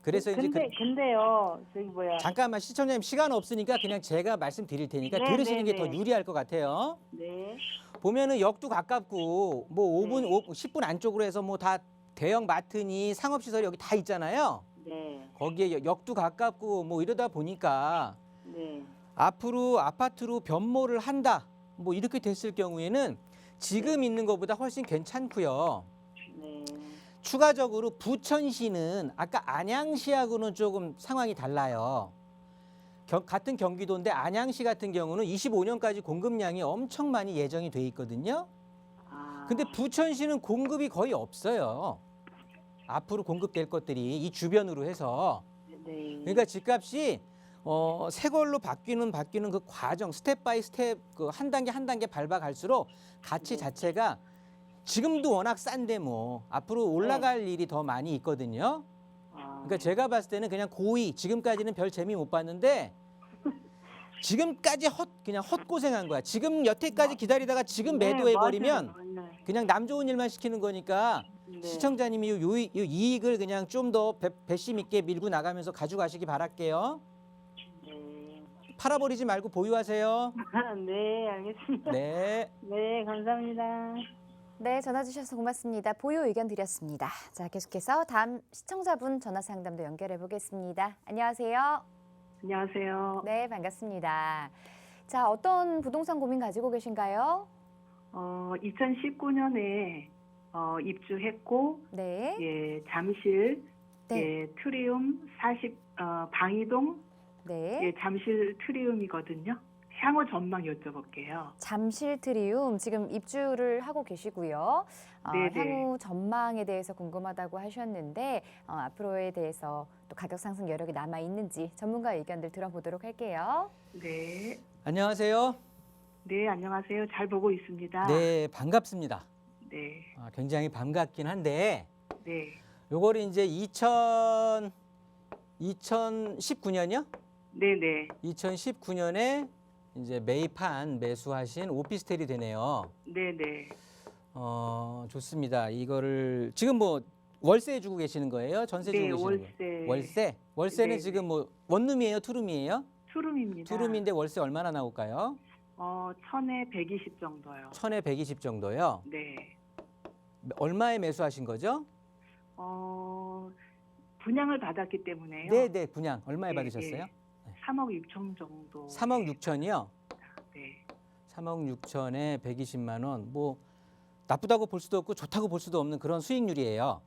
그래서 이제 근데요, 저기 뭐야. 잠깐만 시청자님 시간 없으니까 그냥 제가 말씀드릴 테니까 네, 들으시는 네, 게 더 네. 유리할 것 같아요. 네. 보면은 역도 가깝고 뭐 5분, 네. 10분 안쪽으로 해서 뭐 다 대형 마트니 상업시설이 여기 다 있잖아요. 네. 거기에 역도 가깝고 뭐 이러다 보니까 네. 앞으로 아파트로 변모를 한다. 뭐 이렇게 됐을 경우에는 지금 있는 것보다 훨씬 괜찮고요. 네. 추가적으로 부천시는 아까 안양시하고는 조금 상황이 달라요. 같은 경기도인데 안양시 같은 경우는 25년까지 공급량이 엄청 많이 예정이 돼 있거든요. 아. 근데 부천시는 공급이 거의 없어요. 앞으로 공급될 것들이 이 주변으로 해서. 네. 그러니까 집값이 새 걸로 바뀌는 그 과정 스텝 바이 스텝 그 한 단계 밟아갈수록 가치 자체가 지금도 워낙 싼데 뭐 앞으로 올라갈 일이 더 많이 있거든요. 아. 그러니까 제가 봤을 때는 그냥 고의 지금까지는 별 재미 못 봤는데 지금까지 그냥 헛고생한 거야. 지금 여태까지 기다리다가 지금 네, 매도해 버리면 맞아요. 네. 그냥 남 좋은 일만 시키는 거니까 네. 시청자님이 이 이익을 그냥 좀 더 배심 있게 밀고 나가면서 가져가시기 바랄게요. 네. 팔아버리지 말고 보유하세요. 네, 알겠습니다. 네. 네, 감사합니다. 네, 전화 주셔서 고맙습니다. 보유 의견 드렸습니다. 자, 계속해서 다음 시청자분 전화 상담도 연결해 보겠습니다. 안녕하세요. 안녕하세요. 네, 반갑습니다. 자, 어떤 부동산 고민 가지고 계신가요? 2019년에 입주했고, 네. 예, 잠실, 네. 예, 트리움 40, 방이동, 네. 예, 잠실 트리움이거든요. 향후 전망 여쭤볼게요. 잠실 트리움 지금 입주를 하고 계시고요. 네네. 향후 전망에 대해서 궁금하다고 하셨는데 앞으로에 대해서 또 가격 상승 여력이 남아 있는지 전문가 의견들 들어보도록 할게요. 네. 안녕하세요. 네, 안녕하세요. 잘 보고 있습니다. 네, 반갑습니다. 네. 굉장히 반갑긴 한데 네. 요거를 이제 2019년이요? 네네. 2019년에 이제 매수하신 오피스텔이 되네요. 네네. 좋습니다. 이거를 지금 뭐 월세 주고 계시는 거예요? 전세 주고 네, 계시는 월세. 거예요? 월세? 월세는 네, 지금 뭐 원룸이에요? 투룸이에요? 투룸입니다. 투룸인데 월세 얼마나 나올까요? 1000에 120 정도요. 1000에 120 정도요. 네. 얼마에 매수하신 거죠? 분양을 받았기 때문에요. 네, 분양. 얼마에 예, 받으셨어요? 예. 3억 6천 정도. 3억 6천이요? 네. 3억 6천에 120만 원. 뭐 나쁘다고 볼 수도 없고 좋다고 볼 수도 없는 그런 수익률이에요.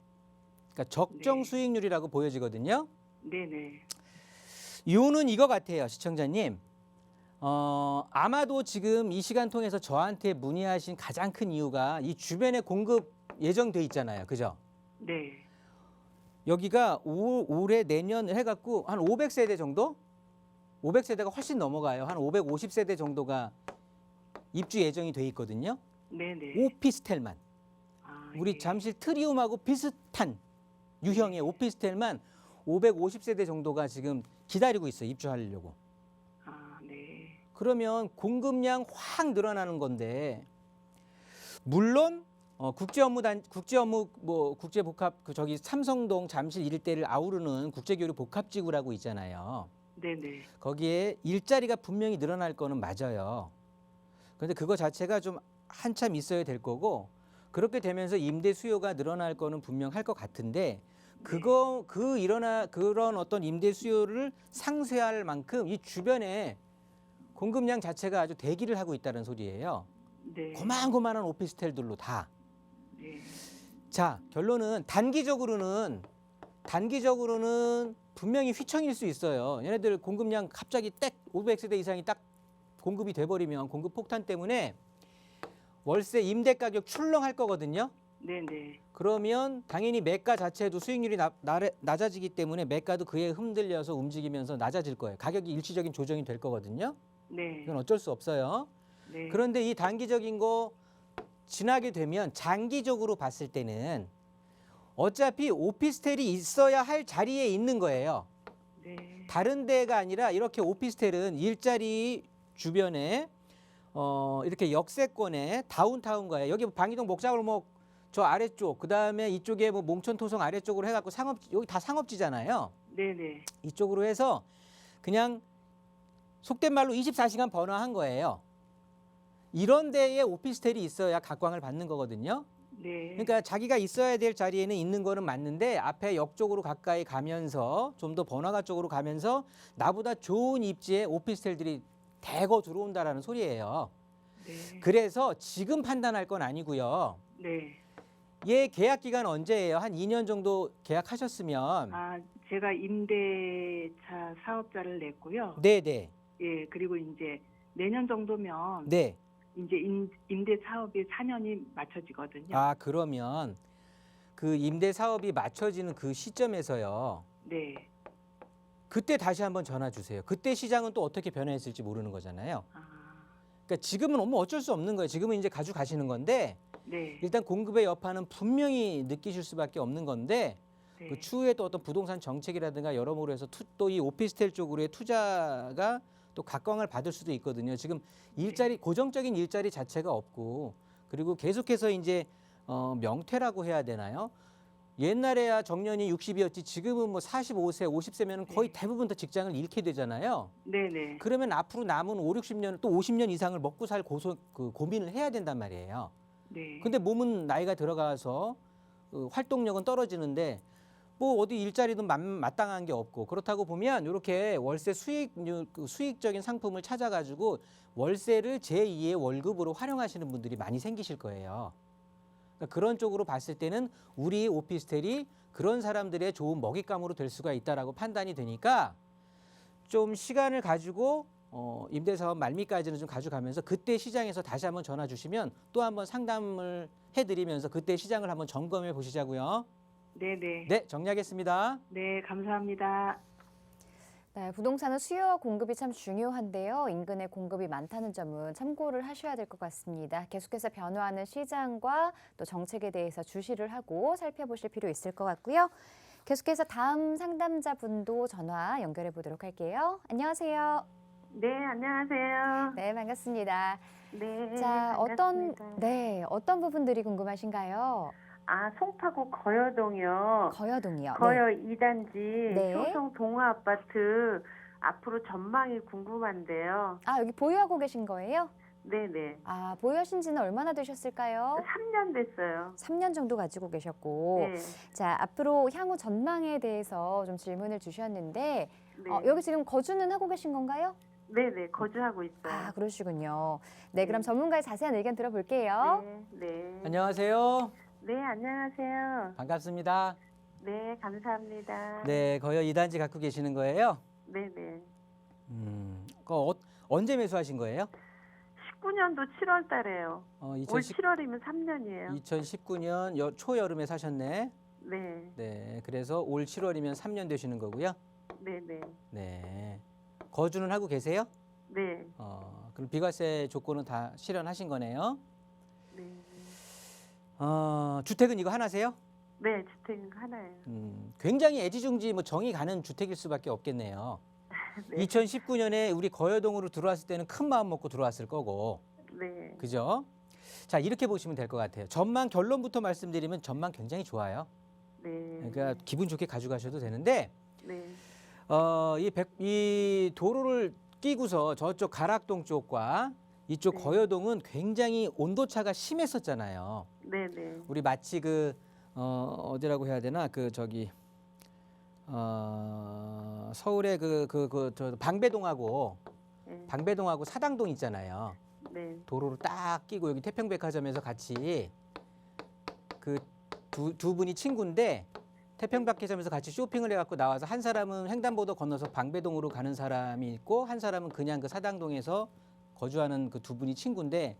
그러니까 적정 네. 수익률이라고 보여지거든요. 네네. 이유는 이거 같아요, 시청자님. 아마도 지금 이 시간 통해서 저한테 문의하신 가장 큰 이유가 이 주변에 공급 예정돼 있잖아요. 그죠? 네. 여기가 올해 내년 해갖고 한 500세대 정도? 500세대가 훨씬 넘어가요. 한 550세대 정도가 입주 예정이 돼 있거든요. 네네. 오피스텔만. 우리 예. 잠실 트리움하고 비슷한 유형의 오피스텔만 550세대 정도가 지금 기다리고 있어요. 입주하려고. 네. 그러면 공급량 확 늘어나는 건데 물론 국제복합 저기 삼성동 잠실 일대를 아우르는 국제교류 복합지구라고 있잖아요. 네네. 거기에 일자리가 분명히 늘어날 거는 맞아요. 그런데 그거 자체가 좀 한참 있어야 될 거고 그렇게 되면서 임대 수요가 늘어날 거는 분명할 것 같은데 그런 어떤 임대 수요를 상쇄할 만큼 이 주변에 공급량 자체가 아주 대기를 하고 있다는 소리예요. 네. 고만고만한 오피스텔들로 다. 네. 자, 결론은 단기적으로는 분명히 휘청일 수 있어요. 얘네들 공급량 갑자기 딱 500세대 이상이 딱 공급이 돼버리면 공급 폭탄 때문에 월세 임대 가격 출렁할 거거든요. 네네. 그러면 당연히 매가 자체도 수익률이 낮아지기 때문에 매가도 그에 흔들려서 움직이면서 낮아질 거예요. 가격이 일시적인 조정이 될 거거든요. 네. 이건 어쩔 수 없어요. 네. 그런데 이 단기적인 거 지나게 되면 장기적으로 봤을 때는 어차피 오피스텔이 있어야 할 자리에 있는 거예요. 네. 다른 데가 아니라 이렇게 오피스텔은 일자리 주변에 이렇게 역세권에 다운타운가에 여기 방이동 목자골목 저 아래쪽 그다음에 이쪽에 뭐 몽천토성 아래쪽으로 해갖고 여기 다 상업지잖아요. 네네. 이쪽으로 해서 그냥 속된 말로 24시간 번화한 거예요. 이런 데에 오피스텔이 있어야 각광을 받는 거거든요. 네. 그러니까 자기가 있어야 될 자리에는 있는 거는 맞는데 앞에 역 쪽으로 가까이 가면서 좀 더 번화가 쪽으로 가면서 나보다 좋은 입지에 오피스텔들이 대거 들어온다라는 소리예요. 네. 그래서 지금 판단할 건 아니고요. 네. 얘 계약 기간 언제예요? 한 2년 정도 계약하셨으면. 아, 제가 임대차 사업자를 냈고요. 네네. 예, 그리고 이제 내년 정도면 네. 이제 임대 사업이 4년이 맞춰지거든요. 아, 그러면 그 임대 사업이 맞춰지는 그 시점에서요. 네. 그때 다시 한번 전화 주세요. 그때 시장은 또 어떻게 변화했을지 모르는 거잖아요. 아, 그러니까 지금은 뭐 어쩔 수 없는 거예요. 지금은 이제 가져가시는 건데 네. 일단 공급의 여파는 분명히 느끼실 수밖에 없는 건데 네. 그 추후에 또 어떤 부동산 정책이라든가 여러모로 해서 또 이 오피스텔 쪽으로의 투자가 또 각광을 받을 수도 있거든요. 지금 일자리 고정적인 일자리 자체가 없고 그리고 계속해서 이제 명퇴라고 해야 되나요? 옛날에야 정년이 60이었지 지금은 뭐 45세, 50세면 거의 대부분 다 직장을 잃게 되잖아요. 네네. 그러면 앞으로 남은 5, 60년 또 50년 이상을 먹고 살 고민을 해야 된단 말이에요. 네. 근데 몸은 나이가 들어가서 활동력은 떨어지는데 뭐 어디 일자리도 마땅한 게 없고 그렇다고 보면 이렇게 월세 수익적인 상품을 찾아가지고 월세를 제2의 월급으로 활용하시는 분들이 많이 생기실 거예요. 그러니까 그런 쪽으로 봤을 때는 우리 오피스텔이 그런 사람들의 좋은 먹잇감으로 될 수가 있다라고 판단이 되니까 좀 시간을 가지고 임대사업 말미까지는 좀 가져가면서 그때 시장에서 다시 한번 전화 주시면 또 한번 상담을 해드리면서 그때 시장을 한번 점검해 보시자고요. 네네. 네, 정리하겠습니다. 네, 감사합니다. 네, 부동산은 수요와 공급이 참 중요한데요. 인근에 공급이 많다는 점은 참고를 하셔야 될 것 같습니다. 계속해서 변화하는 시장과 또 정책에 대해서 주시를 하고 살펴보실 필요 있을 것 같고요. 계속해서 다음 상담자분도 전화 연결해 보도록 할게요. 안녕하세요. 네, 안녕하세요. 네, 반갑습니다. 네, 자, 반갑습니다. 어떤 부분들이 궁금하신가요? 아, 송파구 거여동이요. 거여동이요. 거여 2단지 네. 효성 동아아파트 앞으로 전망이 궁금한데요. 아, 여기 보유하고 계신 거예요? 네네. 아, 보유하신 지는 얼마나 되셨을까요? 3년 됐어요. 3년 정도 가지고 계셨고. 네. 자, 앞으로 향후 전망에 대해서 좀 질문을 주셨는데 네. 여기 지금 거주는 하고 계신 건가요? 네네, 거주하고 있어요. 아, 그러시군요. 네, 그럼 네. 전문가의 자세한 의견 들어볼게요. 네, 네. 안녕하세요. 네, 안녕하세요. 반갑습니다. 네, 감사합니다. 네, 거여 2단지 갖고 계시는 거예요? 네네. 언제 매수하신 거예요? 19년도 7월 달에요. 올 2010, 7월이면 3년이에요. 2019년 초여름에 사셨네. 네, 네, 그래서 올 7월이면 3년 되시는 거고요. 네네. 네, 거주는 하고 계세요? 네, 그럼 비과세 조건은 다 실현하신 거네요. 네. 주택은 이거 하나세요? 네, 주택은 하나예요. 굉장히 애지중지 뭐 정이 가는 주택일 수밖에 없겠네요. 네. 2019년에 우리 거여동으로 들어왔을 때는 큰 마음 먹고 들어왔을 거고, 네. 그죠? 자, 이렇게 보시면 될 것 같아요. 전망 결론부터 말씀드리면 전망 굉장히 좋아요. 네. 그러니까 기분 좋게 가져가셔도 되는데, 네. 이 도로를 끼고서 저쪽 가락동 쪽과 이쪽 네. 거여동은 굉장히 온도차가 심했었잖아요. 네, 네. 우리 마치 어디라고 해야 되나 서울의 저 방배동하고 네. 방배동하고 사당동 있잖아요. 네. 도로를 딱 끼고 여기 태평백화점에서 같이 그 두 분이 친구인데 태평백화점에서 같이 쇼핑을 해갖고 나와서 한 사람은 횡단보도 건너서 방배동으로 가는 사람이 있고 한 사람은 그냥 그 사당동에서 거주하는 그 두 분이 친구인데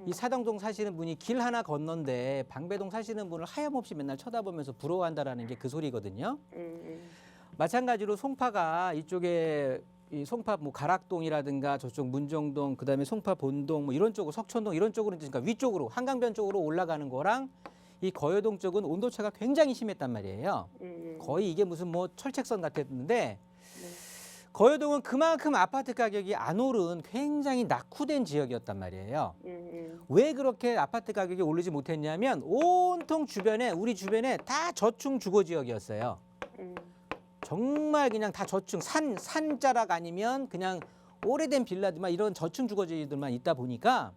이 사당동 사시는 분이 길 하나 건넌데 방배동 사시는 분을 하염없이 맨날 쳐다보면서 부러워한다라는 게 그 소리거든요. 네. 마찬가지로 송파가 이쪽에 이 송파 뭐 가락동이라든가 저쪽 문정동 그다음에 송파 본동 뭐 이런 쪽으로 석촌동 이런 쪽으로 그러니까 위쪽으로 한강변 쪽으로 올라가는 거랑 이 거여동 쪽은 온도차가 굉장히 심했단 말이에요. 네. 거의 이게 무슨 뭐 철책선 같았는데 거여동은 그만큼 아파트 가격이 안 오른 굉장히 낙후된 지역이었단 말이에요. 네. 왜 그렇게 아파트 가격이 오르지 못했냐면 온통 우리 주변에 다 저층 주거 지역이었어요. 네. 정말 그냥 다 저층 산자락 아니면 그냥 오래된 빌라들만 이런 저층 주거지들만 있다 보니까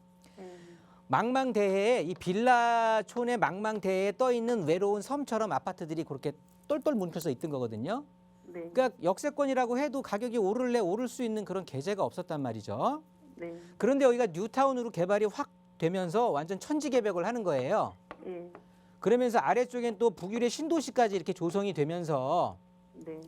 망망대해에 이 빌라촌의 망망대해에 떠 있는 외로운 섬처럼 아파트들이 그렇게 똘똘 뭉쳐서 있던 거거든요. 네. 그러니까 역세권이라고 해도 가격이 오를래 오를 수 있는 그런 계제가 없었단 말이죠. 네. 그런데 여기가 뉴타운으로 개발이 확 되면서 완전 천지개벽을 하는 거예요. 예. 그러면서 아래쪽엔 또 북유래 신도시까지 이렇게 조성이 되면서 네.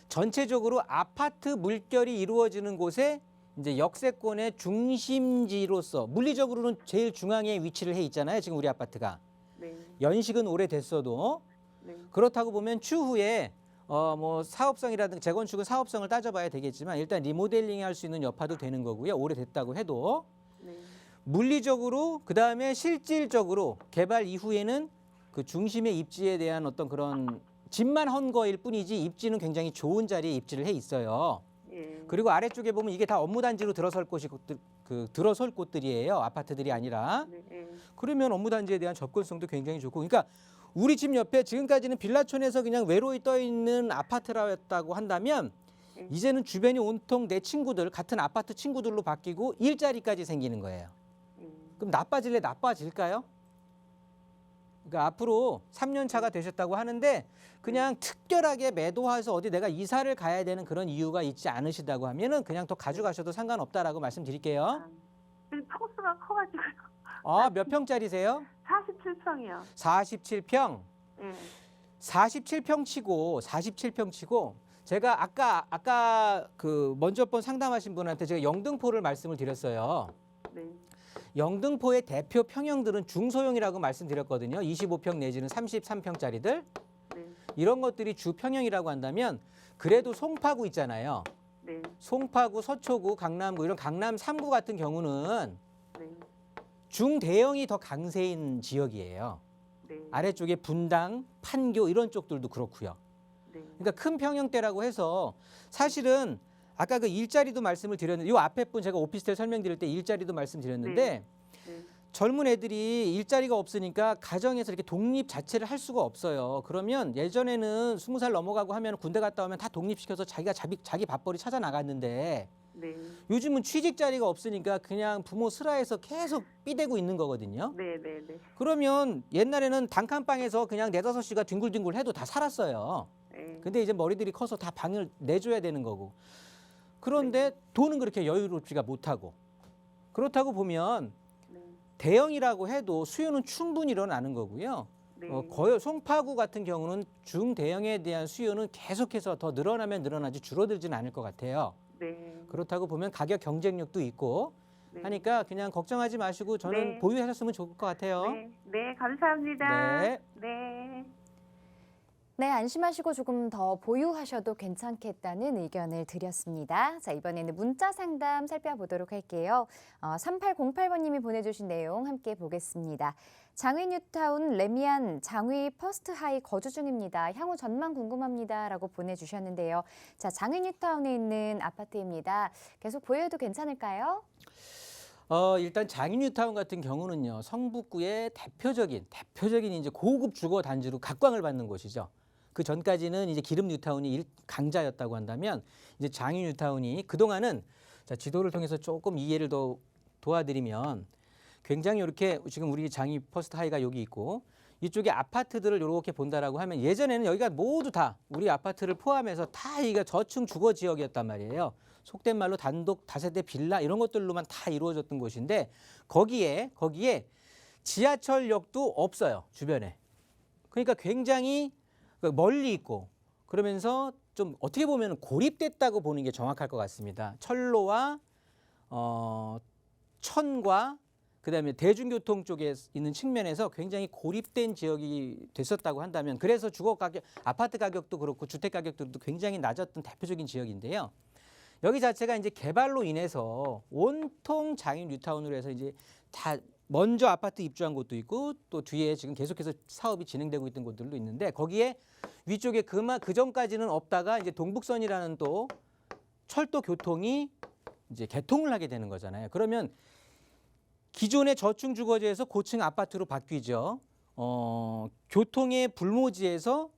전체적으로 아파트 물결이 이루어지는 곳에 이제 역세권의 중심지로서 물리적으로는 제일 중앙에 위치를 해 있잖아요. 지금 우리 아파트가. 네. 연식은 오래됐어도 네. 그렇다고 보면 추후에 뭐 사업성이라든가 재건축은 사업성을 따져봐야 되겠지만 일단 리모델링 할 수 있는 여파도 되는 거고요. 오래됐다고 해도 네. 물리적으로 그다음에 실질적으로 개발 이후에는 그 중심의 입지에 대한 어떤 그런 집만 한 거일 뿐이지 입지는 굉장히 좋은 자리에 입지를 해 있어요. 예. 그리고 아래쪽에 보면 이게 다 업무단지로 들어설 곳이 들어설 곳들이에요. 아파트들이 아니라. 네. 예. 그러면 업무단지에 대한 접근성도 굉장히 좋고, 그러니까 우리 집 옆에 지금까지는 빌라촌에서 그냥 외로이 떠 있는 아파트라였다고 한다면 이제는 주변이 온통 내 친구들, 같은 아파트 친구들로 바뀌고 일자리까지 생기는 거예요. 그럼 나빠질래 나빠질까요? 그러니까 앞으로 3년 차가 되셨다고 하는데 그냥 특별하게 매도해서 어디 내가 이사를 가야 되는 그런 이유가 있지 않으시다고 하면은 그냥 더 가져가셔도 상관없다라고 말씀드릴게요. 아, 평수가 커가지고 몇 평짜리세요? 47평이요. 47평. 예. 47평 치고 제가 아까 그 먼저 번 상담하신 분한테 제가 영등포를 말씀을 드렸어요. 네. 영등포의 대표 평형들은 중소형이라고 말씀드렸거든요. 25평 내지는 33평짜리들. 네. 이런 것들이 주평형이라고 한다면 그래도 송파구 있잖아요. 네. 송파구, 서초구, 강남구 이런 강남 3구 같은 경우는 네. 중대형이 더 강세인 지역이에요. 네. 아래쪽에 분당, 판교 이런 쪽들도 그렇고요. 네. 그러니까 큰 평형대라고 해서 사실은 아까 그 일자리도 말씀을 드렸는데 이 앞에 분 제가 오피스텔 설명드릴 때 일자리도 말씀드렸는데 네. 젊은 애들이 일자리가 없으니까 가정에서 이렇게 독립 자체를 할 수가 없어요. 그러면 예전에는 20살 넘어가고 하면 군대 갔다 오면 다 독립시켜서 자기가 자기 밥벌이 찾아 나갔는데 네. 요즘은 취직 자리가 없으니까 그냥 부모 슬하에서 계속 삐대고 있는 거거든요. 네. 네. 네. 그러면 옛날에는 단칸방에서 그냥 4-5시간 뒹굴뒹굴 해도 다 살았어요. 네. 근데 이제 머리들이 커서 다 방을 내줘야 되는 거고. 그런데 돈은 그렇게 여유롭지가 못하고. 그렇다고 보면 네. 대형이라고 해도 수요는 충분히 일어나는 거고요. 네. 거의 송파구 같은 경우는 중대형에 대한 수요는 계속해서 더 늘어나면 늘어나지 줄어들지는 않을 것 같아요. 네. 그렇다고 보면 가격 경쟁력도 있고 네. 하니까 그냥 걱정하지 마시고 저는 네. 보유하셨으면 좋을 것 같아요. 네. 네. 감사합니다. 네. 네. 네, 안심하시고 조금 더 보유하셔도 괜찮겠다는 의견을 드렸습니다. 자, 이번에는 문자 상담 살펴보도록 할게요. 3808번님이 보내주신 내용 함께 보겠습니다. 장위 뉴타운 레미안 장위 퍼스트 하이 거주 중입니다. 향후 전망 궁금합니다. 라고 보내주셨는데요. 자, 장위 뉴타운에 있는 아파트입니다. 계속 보유해도 괜찮을까요? 일단 장위 뉴타운 같은 경우는요. 성북구의 대표적인 이제 고급 주거 단지로 각광을 받는 곳이죠. 그 전까지는 이제 기름 뉴타운이 강자였다고 한다면 이제 장위 뉴타운이 그동안은 자, 지도를 통해서 조금 이해를 더 도와드리면 굉장히 이렇게 지금 우리 장위 퍼스트 하이가 여기 있고 이쪽에 아파트들을 이렇게 본다라고 하면 예전에는 여기가 모두 다 우리 아파트를 포함해서 다 이게 저층 주거 지역이었단 말이에요. 속된 말로 단독 다세대 빌라 이런 것들로만 다 이루어졌던 곳인데 거기에 지하철역도 없어요. 주변에. 그러니까 굉장히 멀리 있고 그러면서 좀 어떻게 보면 고립됐다고 보는 게 정확할 것 같습니다. 철로와 천과 그다음에 대중교통 쪽에 있는 측면에서 굉장히 고립된 지역이 됐었다고 한다면 그래서 주거 가격, 아파트 가격도 그렇고 주택 가격들도 굉장히 낮았던 대표적인 지역인데요. 여기 자체가 이제 개발로 인해서 온통 장위 뉴타운으로 해서 이제 다 먼저 아파트 입주한 곳도 있고 또 뒤에 지금 계속해서 사업이 진행되고 있던 곳들도 있는데 거기에 위쪽에 그 전까지는 없다가 이제 동북선이라는 또 철도 교통이 이제 개통을 하게 되는 거잖아요. 그러면 기존의 저층 주거지에서 고층 아파트로 바뀌죠. 교통의 불모지에서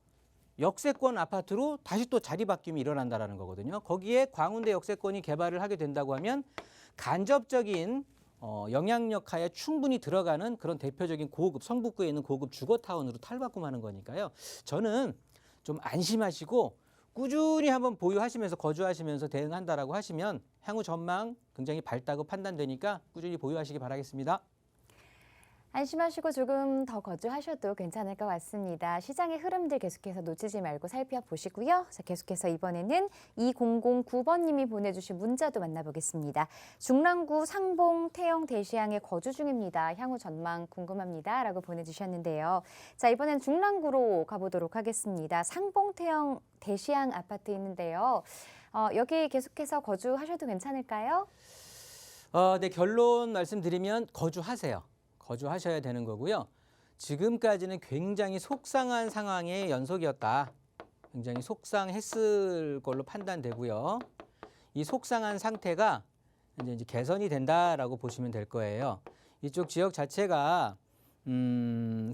역세권 아파트로 다시 또 자리 바뀜이 일어난다라는 거거든요. 거기에 광운대 역세권이 개발을 하게 된다고 하면 간접적인 영향력하에 충분히 들어가는 그런 대표적인 고급 성북구에 있는 고급 주거타운으로 탈바꿈하는 거니까요. 저는 좀 안심하시고 꾸준히 한번 보유하시면서 거주하시면서 대응한다라고 하시면 향후 전망 굉장히 밝다고 판단되니까 꾸준히 보유하시기 바라겠습니다. 안심하시고 조금 더 거주하셔도 괜찮을 것 같습니다. 시장의 흐름들 계속해서 놓치지 말고 살펴보시고요. 자, 계속해서 이번에는 2009번님이 보내주신 문자도 만나보겠습니다. 중랑구 상봉 태영 대시양에 거주 중입니다. 향후 전망 궁금합니다. 라고 보내주셨는데요. 자, 이번엔 중랑구로 가보도록 하겠습니다. 상봉 태영 대시양 아파트 있는데요. 여기 계속해서 거주하셔도 괜찮을까요? 네, 결론 말씀드리면 거주하세요. 거주하셔야 되는 거고요. 지금까지는 굉장히 속상한 상황의 연속이었다. 굉장히 속상했을 걸로 판단되고요. 이 속상한 상태가 이제 개선이 된다라고 보시면 될 거예요. 이쪽 지역 자체가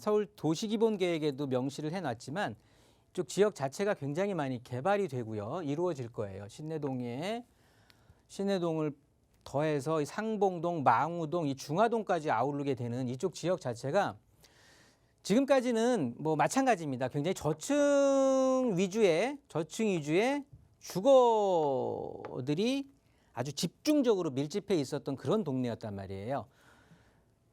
서울 도시기본계획에도 명시를 해놨지만 이쪽 지역 자체가 굉장히 많이 개발이 되고요. 이루어질 거예요. 신내동을 더해서 이 상봉동, 망우동, 이 중화동까지 아우르게 되는 이쪽 지역 자체가 지금까지는 뭐 마찬가지입니다. 굉장히 저층 위주의 주거들이 아주 집중적으로 밀집해 있었던 그런 동네였단 말이에요.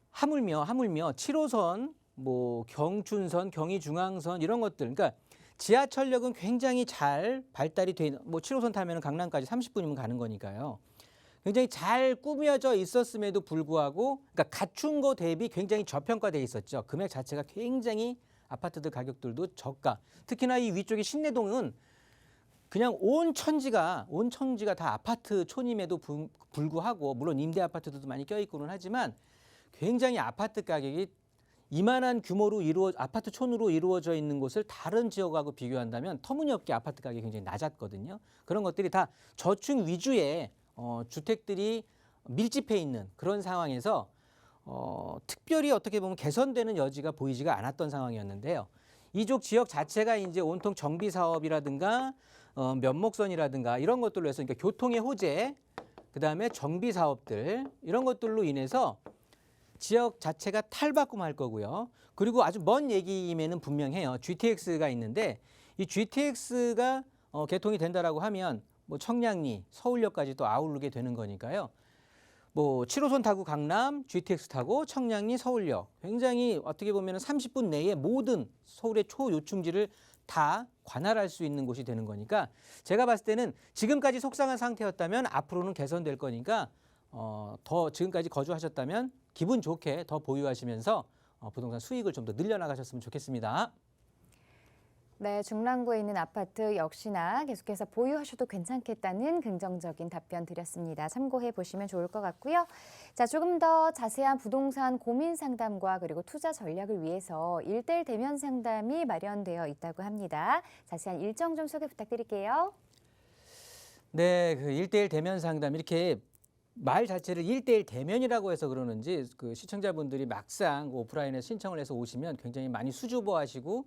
하물며 7호선, 뭐 경춘선, 경의중앙선 이런 것들, 그러니까 지하철역은 굉장히 잘 발달이 돼 있는, 뭐 7호선 타면 강남까지 30분이면 가는 거니까요. 굉장히 잘 꾸며져 있었음에도 불구하고, 그러니까 갖춘 거 대비 굉장히 저평가돼 있었죠. 금액 자체가 굉장히 아파트들 가격들도 저가. 특히나 이 위쪽의 신내동은 그냥 온 천지가 다 아파트 촌임에도 불구하고, 물론 임대 아파트들도 많이 껴있고는 하지만 굉장히 아파트 가격이 이만한 규모로 아파트 촌으로 이루어져 있는 곳을 다른 지역하고 비교한다면 터무니없게 아파트 가격이 굉장히 낮았거든요. 그런 것들이 다 저층 위주의 주택들이 밀집해 있는 그런 상황에서 특별히 어떻게 보면 개선되는 여지가 보이지가 않았던 상황이었는데요. 이쪽 지역 자체가 이제 온통 정비 사업이라든가 면목선이라든가 이런 것들로 해서, 그러니까 교통의 호재, 그다음에 정비 사업들 이런 것들로 인해서 지역 자체가 탈바꿈할 거고요. 그리고 아주 먼 얘기임에는 분명해요. GTX가 있는데 이 GTX가 개통이 된다라고 하면 뭐 청량리, 서울역까지 또 아우르게 되는 거니까요. 뭐 7호선 타고 강남, GTX 타고 청량리, 서울역, 굉장히 어떻게 보면 30분 내에 모든 서울의 초요충지를 다 관할할 수 있는 곳이 되는 거니까, 제가 봤을 때는 지금까지 속상한 상태였다면 앞으로는 개선될 거니까 더 지금까지 거주하셨다면 기분 좋게 더 보유하시면서 부동산 수익을 좀 더 늘려나가셨으면 좋겠습니다. 네, 중랑구에 있는 아파트 역시나 계속해서 보유하셔도 괜찮겠다는 긍정적인 답변 드렸습니다. 참고해 보시면 좋을 것 같고요. 자, 조금 더 자세한 부동산 고민 상담과 그리고 투자 전략을 위해서 1:1 대면 상담이 마련되어 있다고 합니다. 자세한 일정 좀 소개 부탁드릴게요. 네, 그 1:1 대면 상담, 이렇게 말 자체를 1:1 대면이라고 해서 그러는지 그 시청자분들이 막상 오프라인에서 신청을 해서 오시면 굉장히 많이 수줍어하시고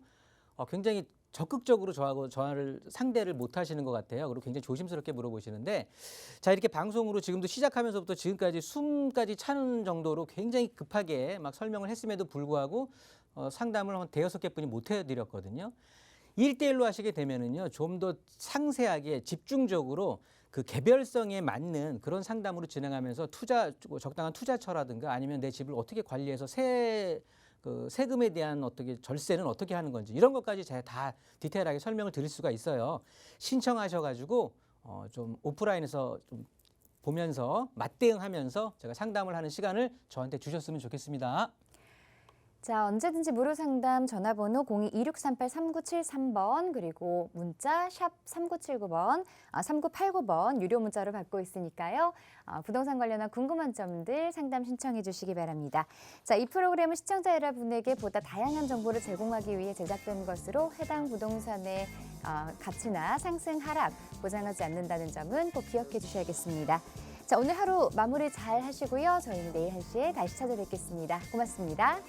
굉장히 적극적으로 저를 상대를 못 하시는 것 같아요. 그리고 굉장히 조심스럽게 물어보시는데, 자, 이렇게 방송으로 지금도 시작하면서부터 지금까지 숨까지 차는 정도로 굉장히 급하게 막 설명을 했음에도 불구하고 상담을 한 5-6개 분이 못 해드렸거든요. 1:1로 하시게 되면은요, 좀 더 상세하게 집중적으로 그 개별성에 맞는 그런 상담으로 진행하면서 적당한 투자처라든가 아니면 내 집을 어떻게 관리해서 세금에 대한 어떻게 절세는 어떻게 하는 건지 이런 것까지 제가 다 디테일하게 설명을 드릴 수가 있어요. 신청하셔가지고 좀 오프라인에서 좀 보면서 맞대응하면서 제가 상담을 하는 시간을 저한테 주셨으면 좋겠습니다. 자, 언제든지 무료 상담 전화번호 02-2638-3973번 그리고 문자 샵 3979번, 3989번 유료 문자로 받고 있으니까요. 부동산 관련한 궁금한 점들 상담 신청해 주시기 바랍니다. 자, 이 프로그램은 시청자 여러분에게 보다 다양한 정보를 제공하기 위해 제작된 것으로 해당 부동산의 가치나 상승, 하락 보장하지 않는다는 점은 꼭 기억해 주셔야겠습니다. 자, 오늘 하루 마무리 잘 하시고요. 저희는 내일 1시에 다시 찾아뵙겠습니다. 고맙습니다.